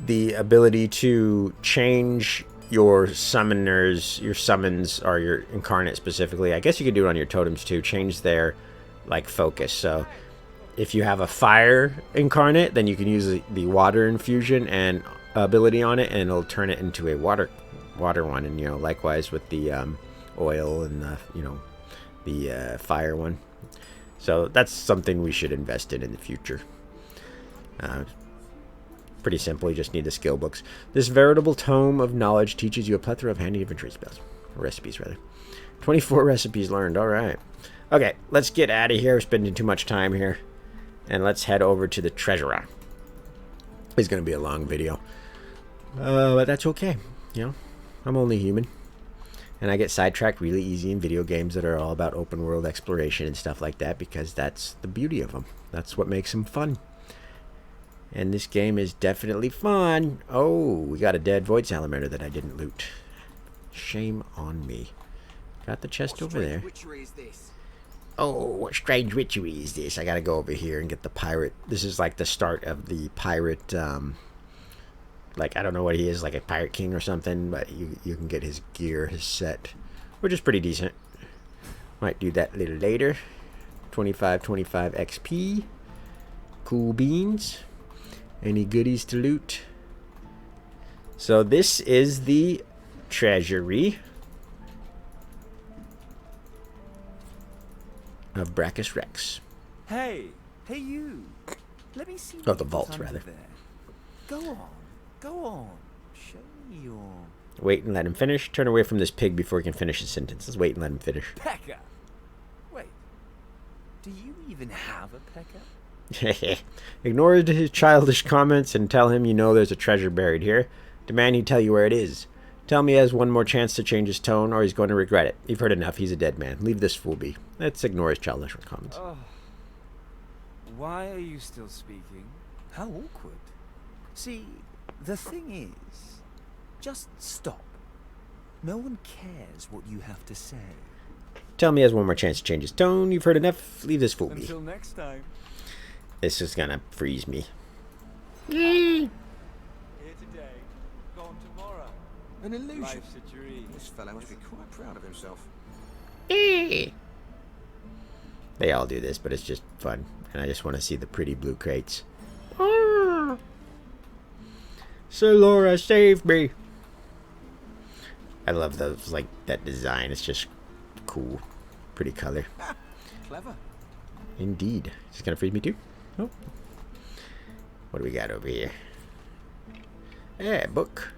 ability to change your summoners, your summons, or your incarnate specifically. I guess you could do it on your totems too. Change their, like, focus. So if you have a fire incarnate, then you can use the water infusion and ability on it, and it'll turn it into a water one. And, you know, likewise with the oil and the, you know, the fire one. So that's something we should invest in the future. Pretty simple. You just need the skill books. This veritable tome of knowledge teaches you a plethora of handy inventory spells. Recipes, rather. 24 recipes learned. All right. Okay, let's get out of here. We're spending too much time here. And let's head over to the treasurer. It's going to be a long video. But that's okay. You know, I'm only human. And I get sidetracked really easy in video games that are all about open world exploration and stuff like that, because that's the beauty of them. That's what makes them fun. And this game is definitely fun. Oh, we got a dead void salamander that I didn't loot. Shame on me. Got the chest over there. Oh, what strange witchery is this? I gotta go over here and get the pirate. This is like the start of the pirate, like, I don't know what he is, like a pirate king or something, but you can get his gear, his set, which is pretty decent. Might do that a little later. 25 XP. Cool beans. Any goodies to loot? So this is the treasury of Braccus Rex. Hey you. Let me see. Oh, the vault, rather. There. Go on. Show me your... Wait and let him finish. Turn away from this pig before he can finish his sentence. Let's wait and let him finish. Pecker. Wait. Do you even have a pecker? Ignore his childish comments and tell him you know there's a treasure buried here. Demand he tell you where it is. Tell me he has one more chance to change his tone, or he's going to regret it. You've heard enough. He's a dead man. Leave this fool be. Let's ignore his childish comments. Oh. Why are you still speaking? How awkward. See, the thing is, just stop. No one cares what you have to say. Tell me he has one more chance to change his tone. You've heard enough. Leave this fool be. Until next time. This is gonna freeze me. Here today, gone tomorrow. An illusion. Life's a dream. This fellow must be quite proud of himself. They all do this, but it's just fun. And I just want to see the pretty blue crates. Sir Laura, save me. I love those, like, that design. It's just cool. Pretty color. Clever. Indeed. Is this gonna freeze me too? Oh. What do we got over here? Book.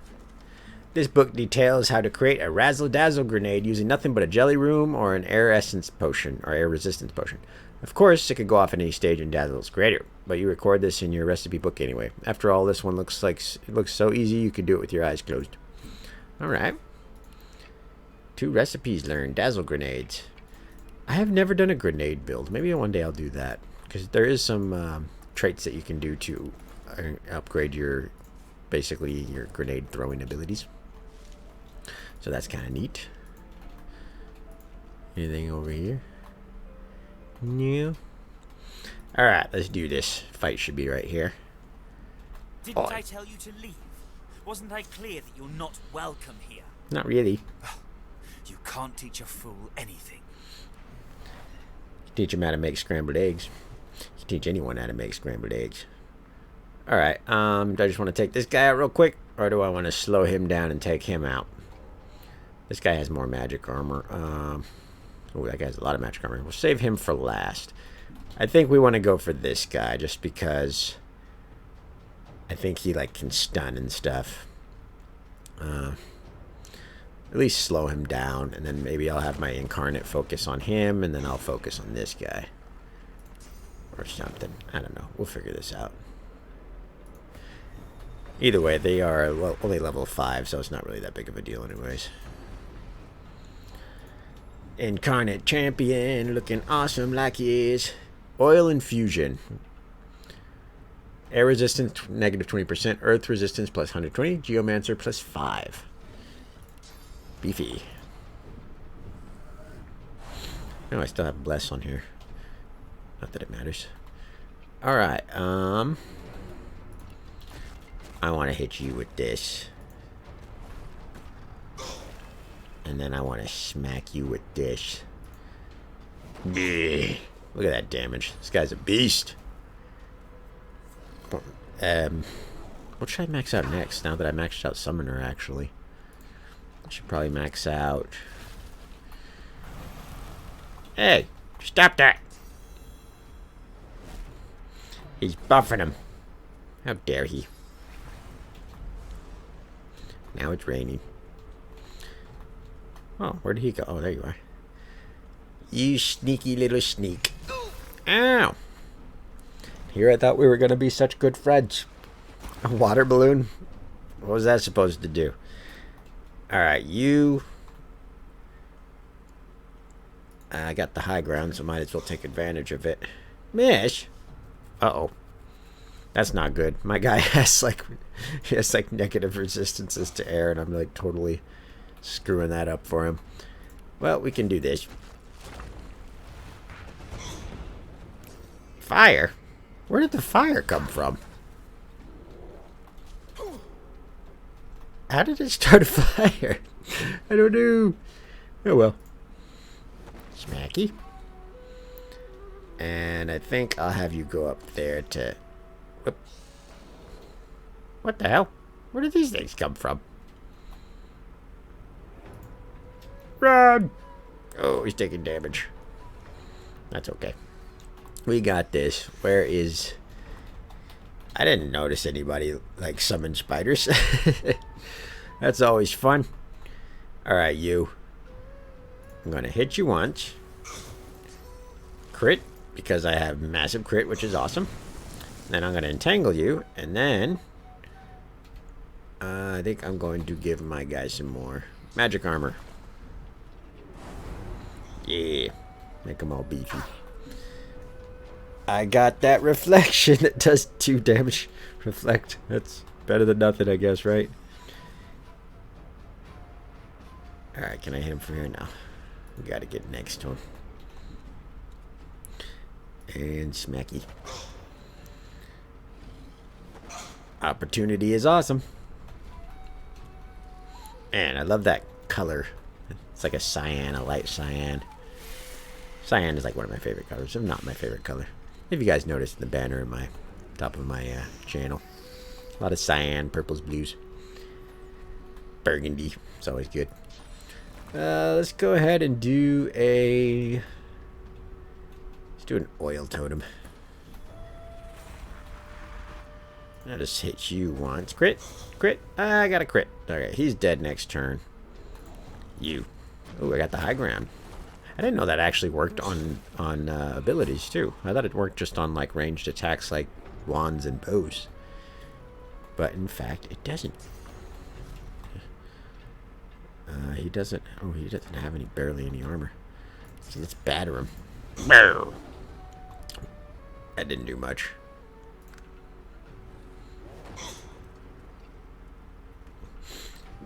This book details how to create a razzle-dazzle grenade using nothing but a jelly room or an air essence potion, or air resistance potion. Of course, it could go off at any stage and dazzle its creator, but you record this in your recipe book anyway. After all, this one looks so easy you could do it with your eyes closed. Alright. 2 recipes learned. Dazzle grenades. I have never done a grenade build. Maybe one day I'll do that. Because there is some traits that you can do to upgrade your, basically, your grenade throwing abilities. So that's kind of neat. Anything over here? No. Alright, let's do this. Fight should be right here. Didn't I tell you to leave? Wasn't I clear that you're not welcome here? Not really. You can't teach a fool anything. Teach him how to make scrambled eggs. You can teach anyone how to make scrambled eggs. Alright, do I just want to take this guy out real quick? Or do I want to slow him down and take him out? This guy has more magic armor. Oh, that guy has a lot of magic armor. We'll save him for last. I think we want to go for this guy just because I think he like can stun and stuff. At least slow him down, and then maybe I'll have my incarnate focus on him, and then I'll focus on this guy. Or something. I don't know. We'll figure this out. Either way, they are only level 5, so it's not really that big of a deal anyways. Incarnate champion, looking awesome like he is. Oil infusion. Air resistance, negative 20%. Earth resistance, plus 120. Geomancer, plus 5. Beefy. No, I still have Bless on here. Not that it matters. Alright, I want to hit you with this. And then I want to smack you with this. Yeah. Look at that damage. This guy's a beast. What should I max out next? Now that I maxed out Summoner, actually. I should probably max out... Hey! Stop that! He's buffing him. How dare he? Now it's raining. Oh, where did he go? Oh, there you are. You sneaky little sneak. Ow! Here I thought we were going to be such good friends. A water balloon? What was that supposed to do? Alright, you... I got the high ground, so might as well take advantage of it. Mish! Uh-oh. That's not good. My guy has like negative resistances to air, and I'm like totally screwing that up for him. Well, we can do this. Fire? Where did the fire come from? How did it start a fire? I don't know. Oh well. Smacky. And I think I'll have you go up there to... Whoop. What the hell? Where did these things come from? Run! Oh, he's taking damage. That's okay. We got this. Where is... I didn't notice anybody, like, summon spiders. That's always fun. Alright, you. I'm gonna hit you once. Crit, because I have massive crit, which is awesome. Then I'm gonna entangle you, and then... I think I'm going to give my guy some more magic armor. Yeah. Make them all beefy. I got that reflection that does 2 damage. Reflect. That's better than nothing, I guess, right? Alright, can I hit him from here? No. We gotta get next to him. And smacky. Opportunity is awesome. And I love that color. It's like a cyan, a light cyan. Cyan is like one of my favorite colors, if not my favorite color. If you guys noticed the banner in my top of my channel. A lot of cyan, purples, blues. Burgundy. It's always good. Let's go ahead and do a... Let's do an oil totem. I'll just hit you once. Crit. Crit. I got a crit. Okay, he's dead next turn. You. Oh, I got the high ground. I didn't know that actually worked on abilities too. I thought it worked just on like ranged attacks like wands and bows. But in fact, it doesn't. He doesn't... Oh, he doesn't have barely any armor. So let's batter him. That didn't do much.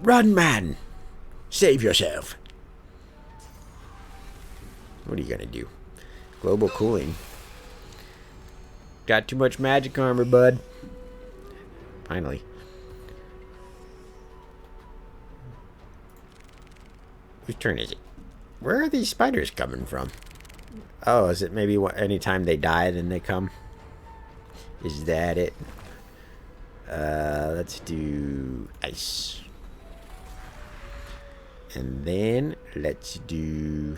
Run, man! Save yourself. What are you gonna do? Global cooling. Got too much magic armor, bud. Finally. Whose turn is it? Where are these spiders coming from? Oh, is it maybe anytime they die, then they come? Is that it? Let's do ice. And then let's do...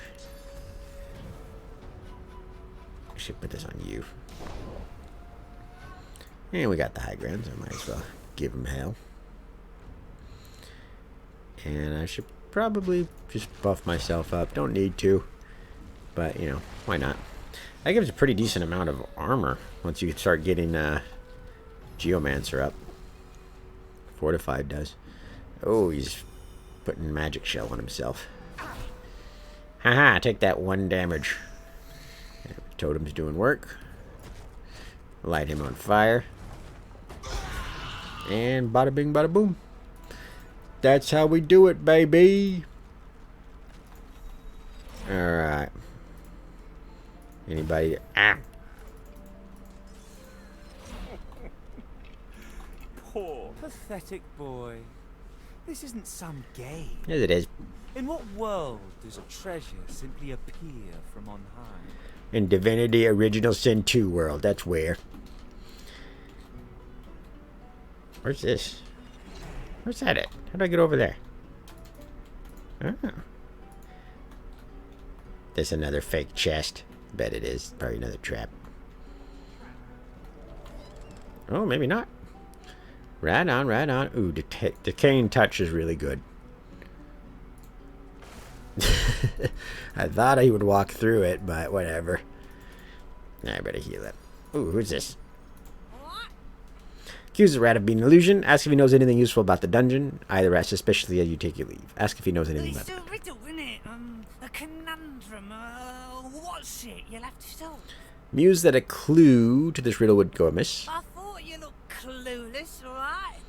I should put this on you. And we got the high ground, so I might as well give him hell. And I should probably just buff myself up. Don't need to. But, you know, why not? That gives a pretty decent amount of armor once you start getting Geomancer up. Fortified does. Oh, he's putting magic shell on himself. Haha, take that 1 damage. Totem's doing work. Light him on fire. And bada bing, bada boom. That's how we do it, baby. Alright. Anybody? Ah. Poor, pathetic boy. This isn't some game. Yes, it is. In what world does a treasure simply appear from on high? In Divinity Original Sin 2 world, that's where. Where's this? Where's that at? How do I get over there? Oh. There's another fake chest. Bet it is. Probably another trap. Oh, maybe not. Right on, right on. Ooh, decaying touch is really good. I thought he would walk through it, but whatever. I better heal it. Ooh, who's this? Accuse the rat of being an illusion. Ask if he knows anything useful about the dungeon. Either rat suspiciously as you take your leave. Ask if he knows anything about it. It's a riddle, isn't it? A conundrum. What's it? You'll have to solve. Muse that a clue to this riddle would go amiss. I thought you looked clueless, alright?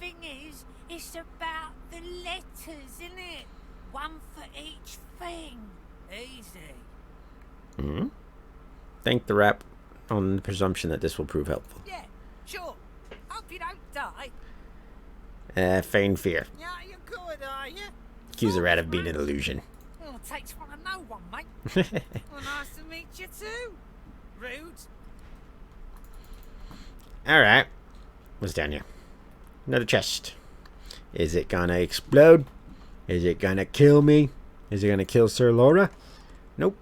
Thing is, it's about the letters, isn't it? One for each thing. Easy. Hmm. Thank the rat on the presumption that this will prove helpful. Yeah, sure. Hope you don't die. Feign fear. Yeah, you're good, are you? Accuse the rat of being an illusion. Well, it takes one to know one, mate. Well, nice to meet you too. Rude. Alright. What's down here? Another chest. Is it gonna explode? Is it gonna kill me? Is it gonna kill Sir Laura? Nope.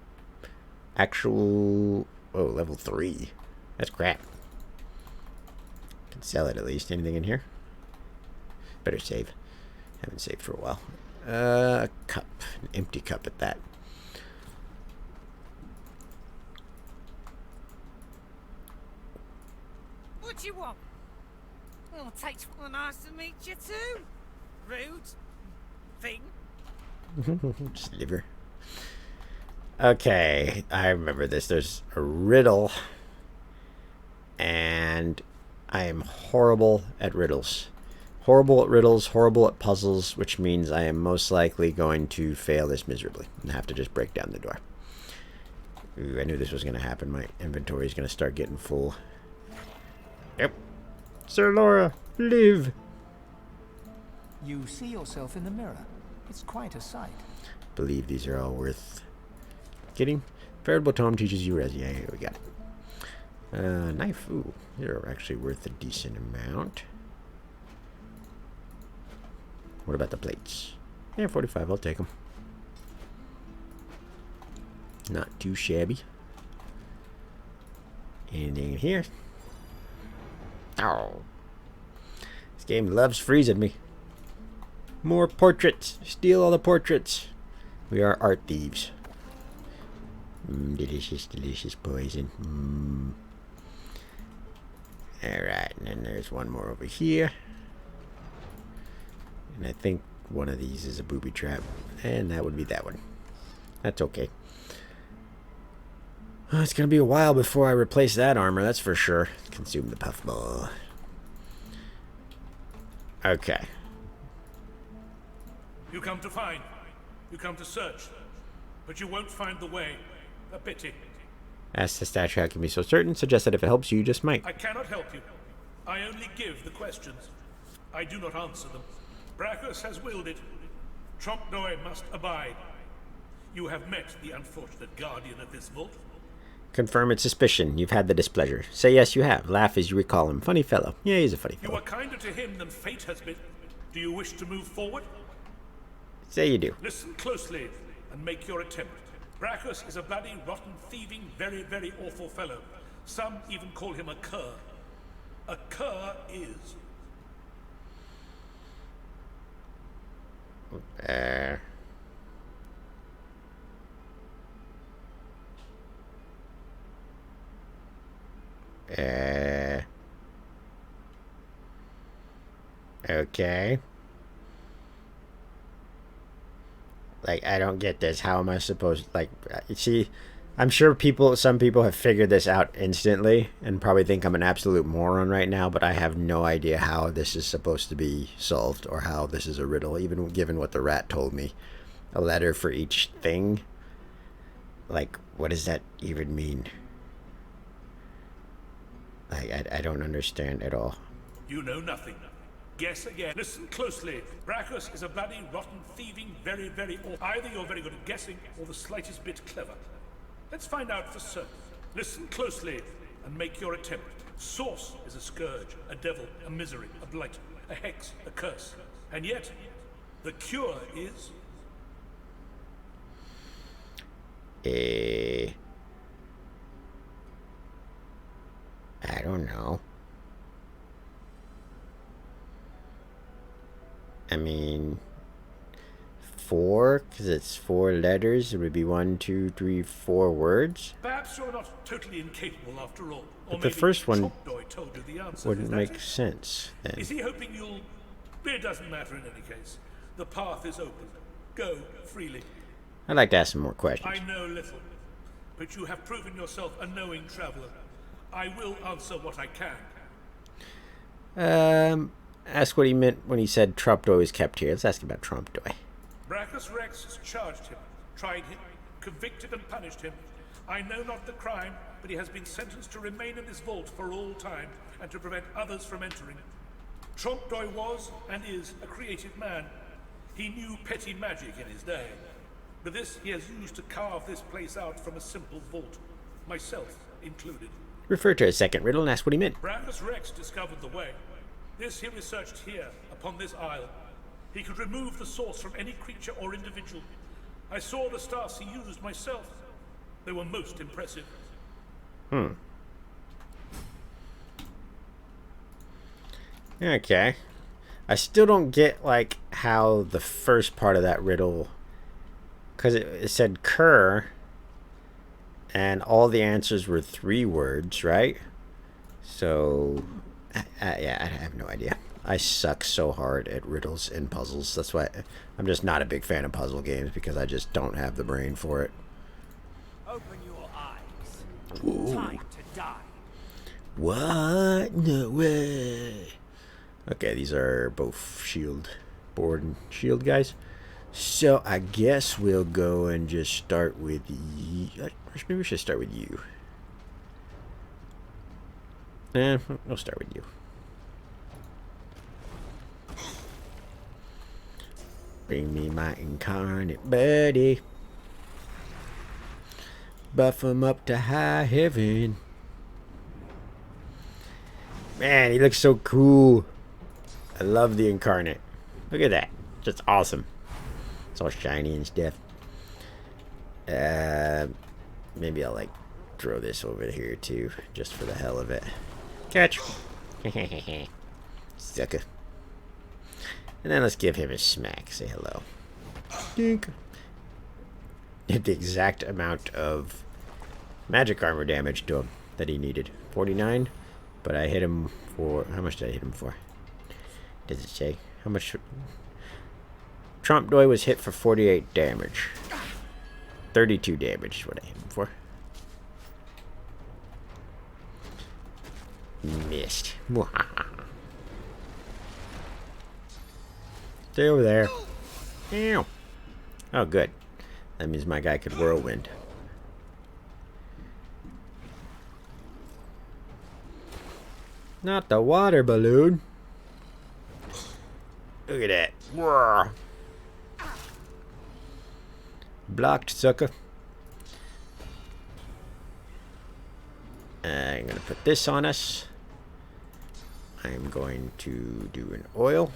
Actual... Oh, level 3. That's crap. Can sell it at least. Anything in here? Better save. Haven't saved for a while. A cup. An empty cup at that. What do you want? Well, it takes one nice to meet you too. Rude. Thing. Sliver. Okay, I remember this. There's a riddle, and I am horrible at riddles. Horrible at riddles, horrible at puzzles, which means I am most likely going to fail this miserably and have to just break down the door. Ooh, I knew this was going to happen. My inventory is going to start getting full. Yep. Sir Laura, live! You see yourself in the mirror. It's quite a sight. Believe these are all worth getting. Veritable tome teaches you res. Yeah, we got it. Knife. Ooh, they're actually worth a decent amount. What about the plates? Yeah, 45. I'll take them. Not too shabby. Anything in here? Oh. This game loves freezing me. More portraits. Steal all the portraits. We are art thieves. Delicious, delicious poison. Alright, and then there's one more over here. And I think one of these is a booby trap. And that would be that one. That's okay. It's going to be a while before I replace that armor, that's for sure. Consume the puffball. Okay. You come to find. You come to search. But you won't find the way. A pity. Ask the statue how it can be so certain. Suggest that if it helps you, you just might. I cannot help you. I only give the questions. I do not answer them. Braccus has willed it. Trompdoy must abide. You have met the unfortunate guardian of this vault. Confirm its suspicion. You've had the displeasure. Say yes, you have. Laugh as you recall him. Funny fellow. Yeah, he's a funny fellow. You are kinder to him than fate has been. Do you wish to move forward? Say you do. Listen closely and make your attempt. Braccus is a bloody, rotten, thieving, very, very awful fellow. Some even call him a cur. A cur is... Okay. Like, I don't get this. How am I supposed... Like, see, I'm sure some people have figured this out instantly and probably think I'm an absolute moron right now, but I have no idea how this is supposed to be solved or how this is a riddle, even given what the rat told me. A letter for each thing? Like, what does that even mean? Like, I don't understand at all. You know nothing. Guess again. Listen closely. Braccus is a bloody, rotten, thieving, very, very awful. Either you're very good at guessing or the slightest bit clever. Let's find out for certain. Listen closely and make your attempt. Source is a scourge, a devil, a misery, a blight, a hex, a curse. And yet, the cure is... I don't know. I mean, 4, because it's 4 letters. It would be 1, 2, 3, 4 words. Perhaps you're not totally incapable after all. But the first one told you the answer. wouldn't make sense then. Is he hoping you'll... It doesn't matter in any case. The path is open. Go freely. I'd like to ask some more questions. I know little, but you have proven yourself a knowing traveler. I will answer what I can. Ask what he meant when he said Trompdoy was kept here. Let's ask about Trompdoy. Braccus Rex has charged him, tried him, convicted and punished him. I know not the crime, but he has been sentenced to remain in this vault for all time and to prevent others from entering. Trompdoy was and is a creative man. He knew petty magic in his day. But this he has used to carve this place out from a simple vault, myself included. Refer to a second riddle and ask what he meant. Braccus Rex discovered the way. This he researched here, upon this isle. He could remove the source from any creature or individual. I saw the stars he used myself. They were most impressive. Okay. I still don't get, like, how the first part of that riddle... Because it said cur, and all the answers were 3 words, right? So, yeah, I have no idea. I suck so hard at riddles and puzzles. That's why I'm just not a big fan of puzzle games, because I just don't have the brain for it. Open your eyes. Ooh. Time to die. What? No way. Okay, these are both board and shield guys. So I guess we'll go and just start with you. Maybe we should start with you. We'll start with you. Bring me my incarnate buddy. Buff him up to high heaven. Man, he looks so cool. I love the incarnate. Look at that. Just awesome. It's all shiny and stuff. Maybe I'll like throw this over here too, just for the hell of it. Catch. Sucker. And then let's give him a smack. Say hello. Dink. Did the exact amount of magic armor damage to him that he needed. 49. But I hit him for... How much did I hit him for? Does it say? How much... Trompe d'oeil was hit for 48 damage. 32 damage is what I hit him for. Missed. Stay over there. Ow. Oh, good. That means my guy could whirlwind. Not the water balloon. Look at that. Whoa. Blocked, sucker. I'm going to put this on us. I'm going to do an oil.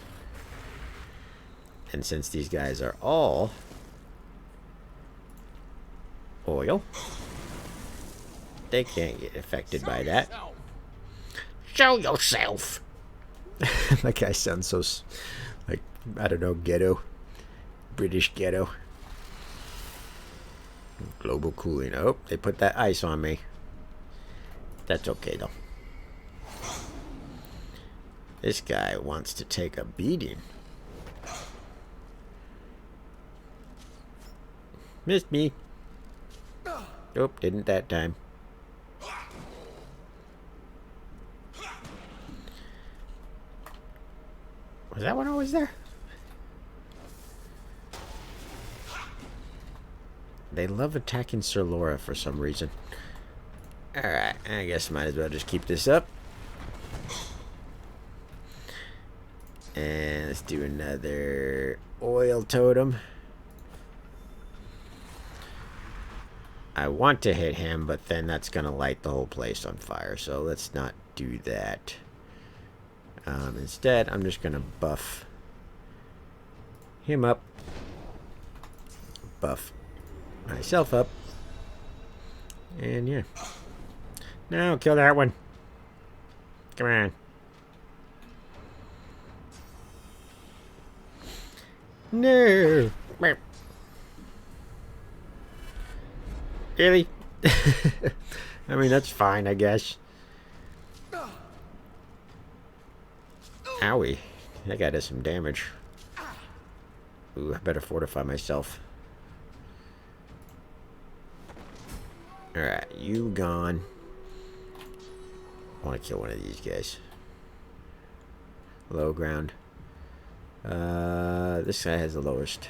And since these guys are all oil, they can't get affected by that. Show yourself! That guy sounds so, like, I don't know, ghetto. British ghetto. Global cooling. Oh, they put that ice on me. That's okay, though. This guy wants to take a beating. Missed me. Nope, didn't that time. Was that one always there? They love attacking Sir Laura for some reason. Alright, I guess might as well just keep this up. And let's do another oil totem. I want to hit him, but then that's going to light the whole place on fire. So let's not do that. Instead, I'm just going to buff him up. Buff myself up. And yeah. No, kill that one. Come on. No. Really? I mean, that's fine, I guess. Owie. That guy does some damage. Ooh, I better fortify myself. Alright, you gone. I want to kill one of these guys. Low ground. This guy has the lowest.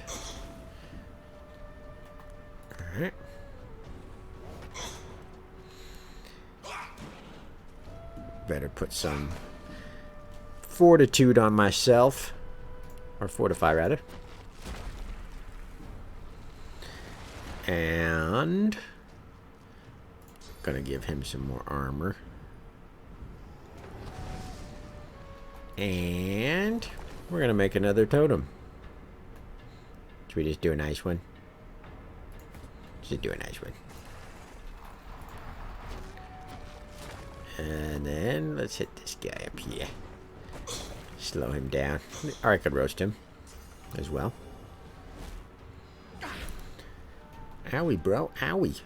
Alright. Better put some fortitude on myself. Or fortify, rather. And gonna give him some more armor. And we're gonna make another totem. Should we just do a nice one? Just do a nice one. And then let's hit this guy up here. Slow him down. Or I could roast him as well. Owie, bro. Owie.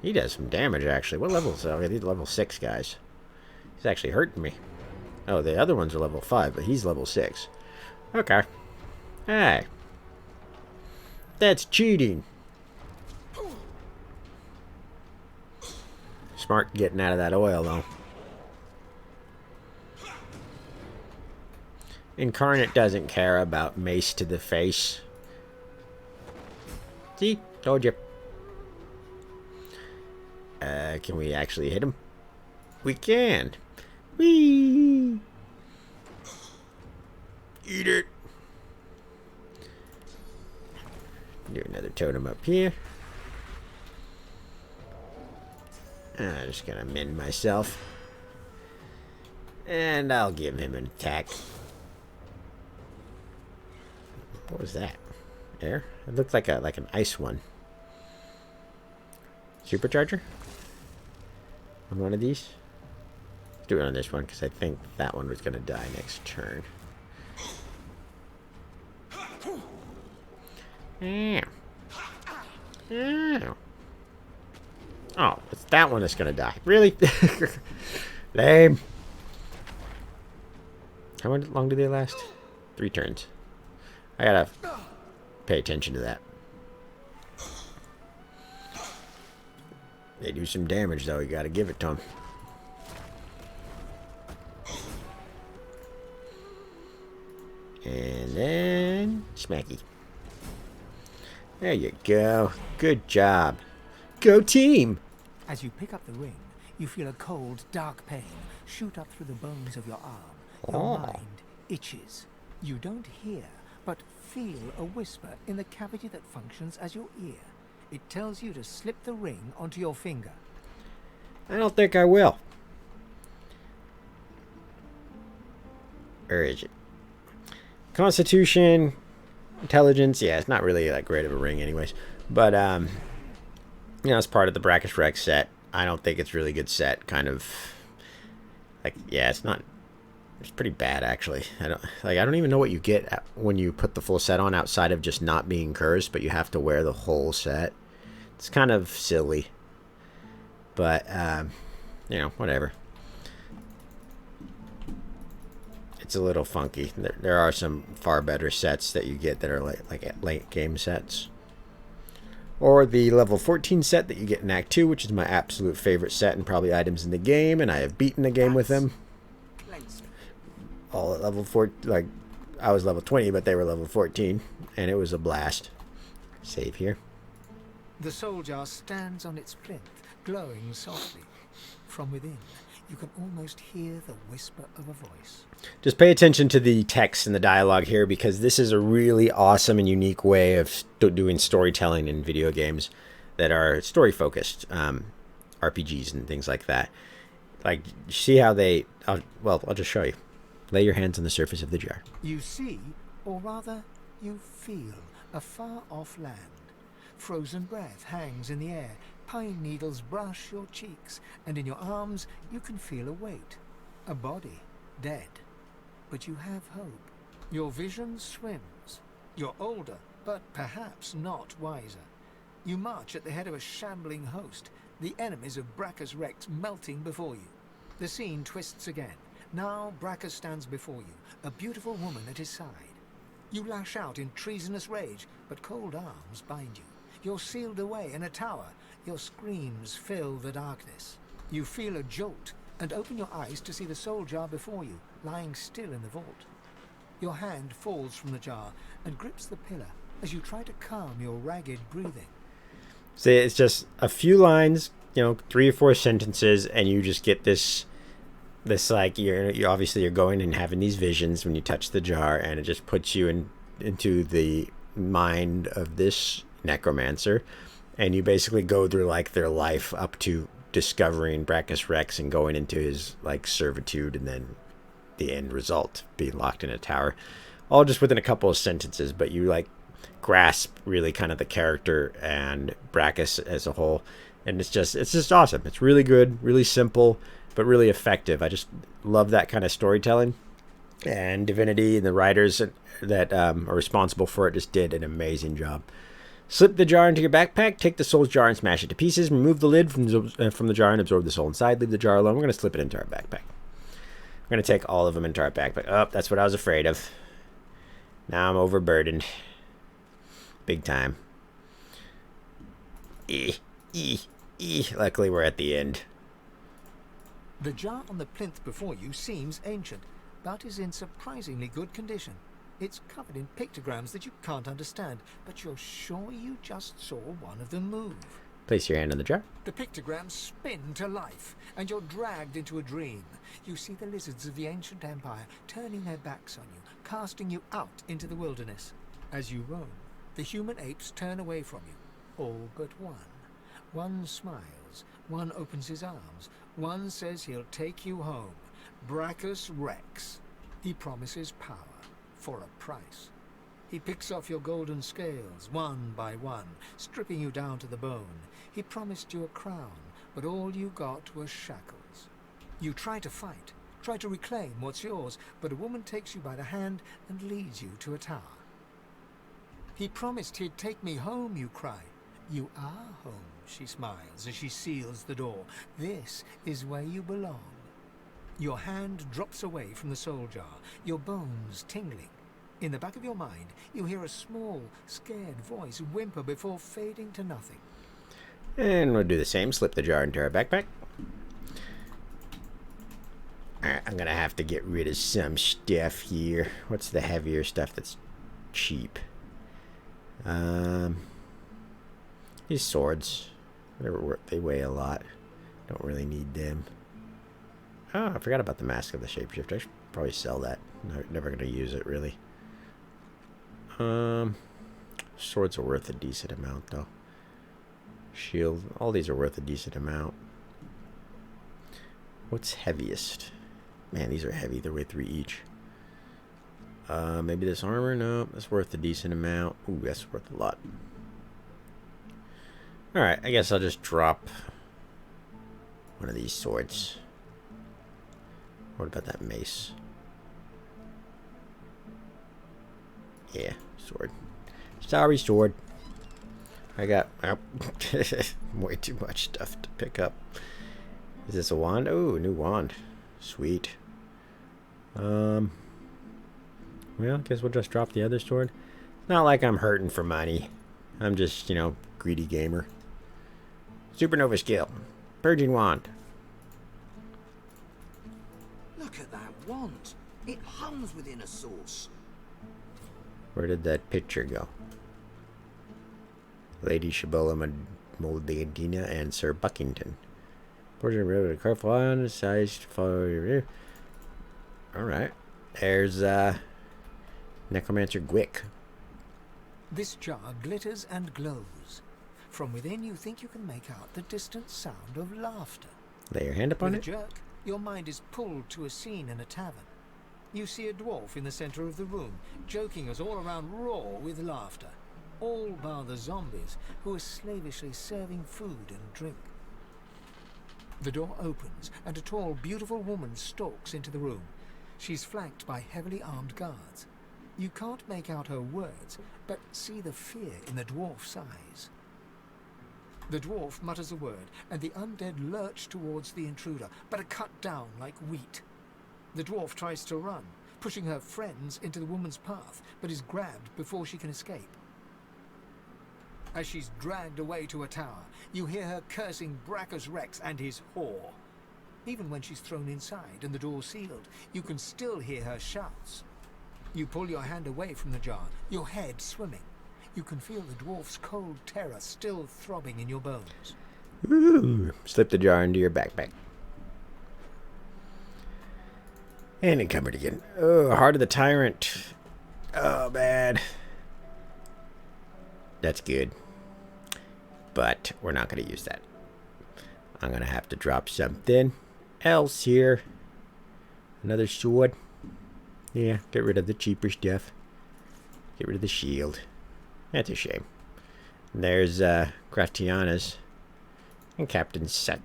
He does some damage, actually. What level is that? Okay, these are level 6 guys. He's actually hurting me. Oh, the other ones are level 5, but he's level 6. Okay. Hey. That's cheating. Smart getting out of that oil, though. Incarnate doesn't care about mace to the face. See? Told you. Can we actually hit him? We can. Whee! Eat it. Do another totem up here. I'm just gonna mend myself. And I'll give him an attack. What was that? Air? It looked like an ice one. Supercharger? On one of these? Let's do it on this one, because I think that one was going to die next turn. Ow. Ow. Oh, it's that one that's going to die. Really? Lame. How long do they last? 3 turns. I gotta pay attention to that. They do some damage, though. You gotta give it to them. And then smacky. There you go. Good job. Go team! As you pick up the ring, you feel a cold, dark pain shoot up through the bones of your arm. Your mind itches. You don't hear, but feel a whisper in the cavity that functions as your ear. It tells you to slip the ring onto your finger. I don't think I will. Where is it? Constitution, intelligence. Yeah, it's not really that great of a ring anyways. But, you know, it's part of the Braccus Rex set. I don't think it's a really good set. Kind of, like, yeah, it's not, it's pretty bad, actually. I don't even know what you get when you put the full set on outside of just not being cursed, but you have to wear the whole set. It's kind of silly. But, you know, whatever. It's a little funky. There are some far better sets that you get that are like late game sets. Or the level 14 set that you get in Act 2, which is my absolute favorite set and probably items in the game, and I have beaten the game with them. All at level 4, like, I was level 20, but they were level 14, and it was a blast. Save here. The soul jar stands on its plinth, glowing softly. From within, you can almost hear the whisper of a voice. Just pay attention to the text and the dialogue here, because this is a really awesome and unique way of doing storytelling in video games that are story-focused, RPGs and things like that. Like, see how they... I'll just show you. Lay your hands on the surface of the jar. You see, or rather, you feel a far-off land. Frozen breath hangs in the air. Pine needles brush your cheeks, and in your arms you can feel a weight. A body, dead. But you have hope. Your vision swims. You're older, but perhaps not wiser. You march at the head of a shambling host, the enemies of Braccus Rex melting before you. The scene twists again. Now Braccus stands before you, a beautiful woman at his side. You lash out in treasonous rage, but cold arms bind you. You're sealed away in a tower. Your screams fill the darkness. You feel a jolt and open your eyes to see the soul jar before you, lying still in the vault. Your hand falls from the jar and grips the pillar as you try to calm your ragged breathing. See, it's just a few lines, you know, 3 or 4 sentences, and you just get this like, you're obviously you're going and having these visions when you touch the jar, and it just puts you into the mind of this necromancer, and you basically go through like their life up to discovering Braccus Rex and going into his like servitude, and then the end result being locked in a tower, all just within a couple of sentences. But you like grasp really kind of the character and Braccus as a whole, and it's just awesome. It's really good, really simple, but really effective. I just love that kind of storytelling, and Divinity and the writers that are responsible for it just did an amazing job. Slip the jar into your backpack, take the soul's jar and smash it to pieces, remove the lid from the jar and absorb the soul inside, leave the jar alone. We're going to slip it into our backpack. We're going to take all of them into our backpack. Oh, that's what I was afraid of. Now I'm overburdened. Big time. Luckily we're at the end. The jar on the plinth before you seems ancient, but is in surprisingly good condition. It's covered in pictograms that you can't understand, but you're sure you just saw one of them move. Place your hand on the jar. The pictograms spin to life, and you're dragged into a dream. You see the lizards of the ancient empire turning their backs on you, casting you out into the wilderness. As you roam, the human apes turn away from you, all but one. One smiles, one opens his arms, one says he'll take you home. Braccus Rex. He promises power. For a price. He picks off your golden scales, one by one, stripping you down to the bone. He promised you a crown, but all you got was shackles. You try to fight, try to reclaim what's yours, but a woman takes you by the hand and leads you to a tower. He promised he'd take me home, you cry. You are home, she smiles as she seals the door. This is where you belong. Your hand drops away from the soul jar, your bones tingling. In the back of your mind, you hear a small, scared voice whimper before fading to nothing. And we'll do the same. Slip the jar into our backpack. Alright, I'm gonna have to get rid of some stuff here. What's the heavier stuff that's cheap? These swords. They weigh a lot. Don't really need them. Oh, I forgot about the Mask of the Shapeshifter. I should probably sell that. Never gonna use it, really. Swords are worth a decent amount, though. Shield. All these are worth a decent amount. What's heaviest? Man, these are heavy. They're worth 3 each. Maybe this armor? No, that's worth a decent amount. Ooh, that's worth a lot. Alright, I guess I'll just drop one of these swords. What about that mace? Yeah, sword. Sorry, sword. I got way too much stuff to pick up. Is this a wand? Oh, a new wand. Sweet. Well, I guess we'll just drop the other sword. It's not like I'm hurting for money. I'm just, you know, greedy gamer. Supernova skill. Purging wand. Look at that wand. It hums within a source. Where did that picture go? Lady Shabola Moldadina and Sir Buckington. Portrait of a careful on sized for. Alright. There's Necromancer Gwick. This jar glitters and glows. From within, you think you can make out the distant sound of laughter. Lay your hand upon With it. a jerk, your mind is pulled to a scene in a tavern. You see a dwarf in the center of the room, joking us all around roar with laughter. All bar the zombies, who are slavishly serving food and drink. The door opens, and a tall, beautiful woman stalks into the room. She's flanked by heavily armed guards. You can't make out her words, but see the fear in the dwarf's eyes. The dwarf mutters a word, and the undead lurch towards the intruder, but are cut down like wheat. The dwarf tries to run, pushing her friends into the woman's path, but is grabbed before she can escape. As she's dragged away to a tower, you hear her cursing Braccus Rex and his whore. Even when she's thrown inside and the door sealed, you can still hear her shouts. You pull your hand away from the jar, your head swimming. You can feel the dwarf's cold terror still throbbing in your bones. Ooh. Slip the jar into your backpack. And encumbered again. Oh, Heart of the Tyrant. Oh, bad. That's good. But we're not going to use that. I'm going to have to drop something else here. Another sword. Yeah, get rid of the cheaper stuff. Get rid of the shield. That's a shame. And there's Gratiana's and Captain Sec.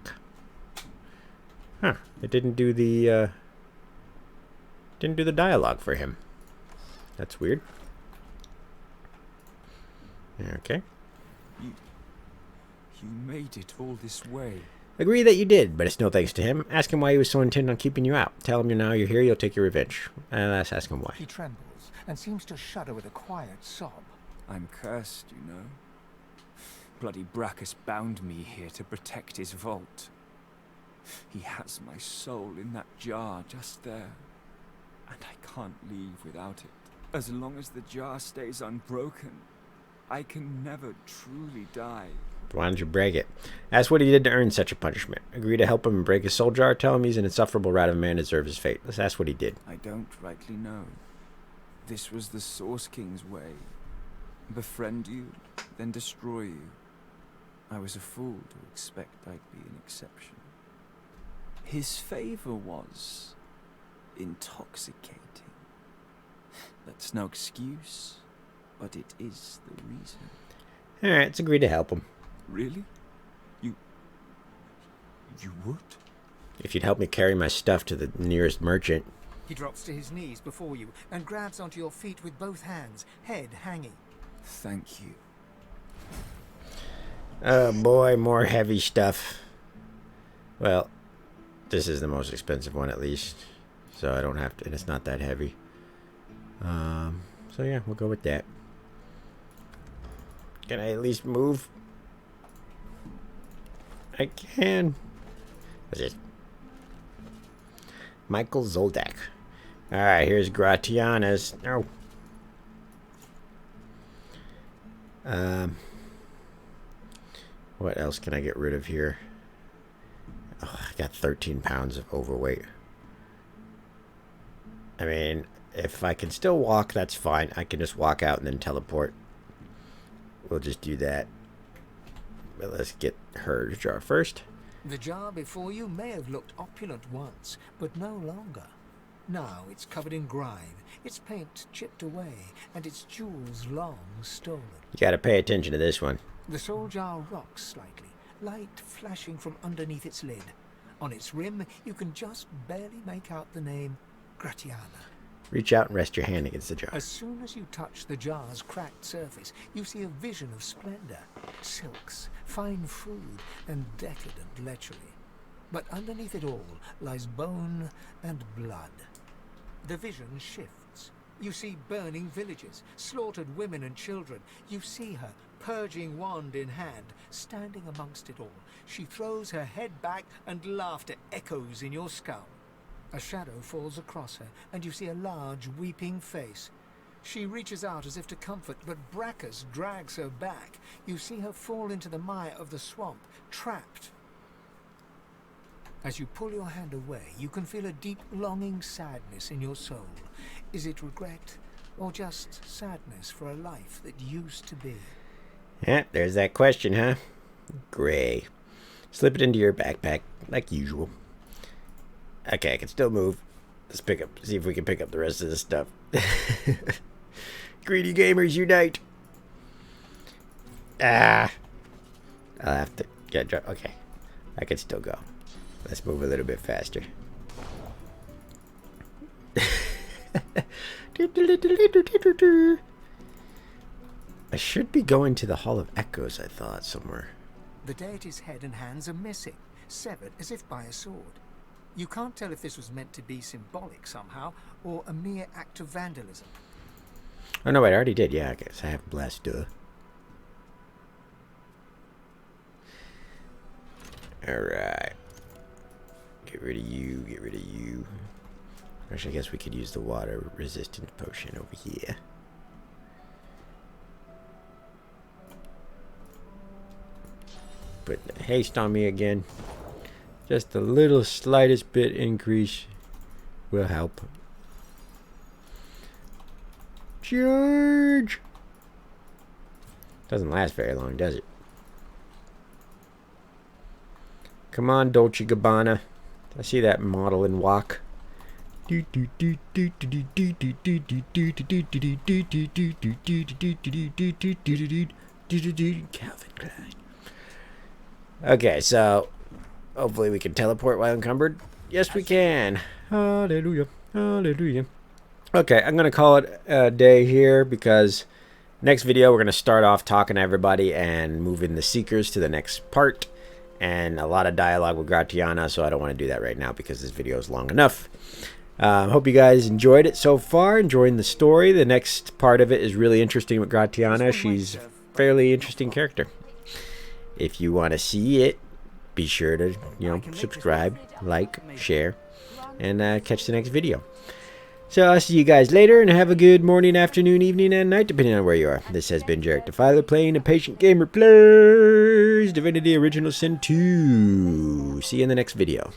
Huh. It didn't do the dialogue for him. That's weird. Okay. You made it all this way. Agree that you did, but it's no thanks to him. Ask him why he was so intent on keeping you out. Tell him now you're here, you'll take your revenge. And let's ask him why. He trembles and seems to shudder with a quiet sob. I'm cursed, you know. Bloody Braccus bound me here to protect his vault. He has my soul in that jar just there. And I can't leave without it. As long as the jar stays unbroken, I can never truly die. Why don't you break it? Ask what he did to earn such a punishment. Agree to help him break his soul jar. Tell him he's an insufferable rat of a man and deserves his fate. Let's ask what he did. I don't rightly know. This was the Source King's way. Befriend you, then destroy you. I was a fool to expect I'd be an exception. His favor was intoxicating. That's no excuse, but it is the reason. Alright, let's agree to help him. Really? You would? If you'd help me carry my stuff to the nearest merchant. He drops to his knees before you and grabs onto your feet with both hands, head hanging. Thank you. Oh boy, more heavy stuff. Well, this is the most expensive one at least. So I don't have to, and it's not that heavy. So So yeah, we'll go with that. Can I at least move? I can. What's this? Michael Zoldak. Alright, here's Gratiana's. Oh. What else can I get rid of here? Oh, I got 13 pounds of overweight. I mean, if I can still walk, that's fine. I can just walk out and then teleport. We'll just do that. But let's get her jar first. The jar before you may have looked opulent once, but no longer. Now it's covered in grime, its paint chipped away, and its jewels long stolen. You gotta pay attention to this one. The soul jar rocks slightly, light flashing from underneath its lid. On its rim, you can just barely make out the name Gratiana. Reach out and rest your hand against the jar. As soon as you touch the jar's cracked surface, you see a vision of splendor, silks, fine food, and decadent lechery. But underneath it all lies bone and blood. The vision shifts. You see burning villages, slaughtered women and children. You see her, purging wand in hand, standing amongst it all. She throws her head back and laughter echoes in your skull. A shadow falls across her, and you see a large, weeping face. She reaches out as if to comfort, but Braccus drags her back. You see her fall into the mire of the swamp, trapped. As you pull your hand away, you can feel a deep, longing sadness in your soul. Is it regret, or just sadness for a life that used to be? Yeah, there's that question, huh? Gray. Slip it into your backpack, like usual. Okay, I can still move. Let's see if we can pick up the rest of this stuff. Greedy gamers unite! Ah! I'll have to get drunk. Okay, I can still go. Let's move a little bit faster. I should be going to the Hall of Echoes, I thought, somewhere. The deity's head and hands are missing, severed as if by a sword. You can't tell if this was meant to be symbolic somehow, or a mere act of vandalism. Oh no, wait, I already did. Yeah, I guess I have blessed. Duh. Alright. Get rid of you, get rid of you. Actually, I guess we could use the water resistance potion over here. Put the haste on me again. Just a little slightest bit increase will help. Charge! Doesn't last very long, does it? Come on, Dolce Gabbana. I see that model in walk. Calvin Klein. Okay, so hopefully we can teleport while encumbered. Yes, we can. Hallelujah. Hallelujah. Okay, I'm going to call it a day here because next video we're going to start off talking to everybody and moving the Seekers to the next part. And a lot of dialogue with Gratiana, so I don't want to do that right now because this video is long enough. Hope you guys enjoyed it so far, enjoying the story. The next part of it is really interesting with Gratiana. She's a fairly interesting character. If you want to see it, be sure to, subscribe, like, share, and catch the next video. So I'll see you guys later, and have a good morning, afternoon, evening, and night, depending on where you are. This has been Jarek Defiler, playing A Patient Gamer Plays Divinity Original Sin 2. See you in the next video.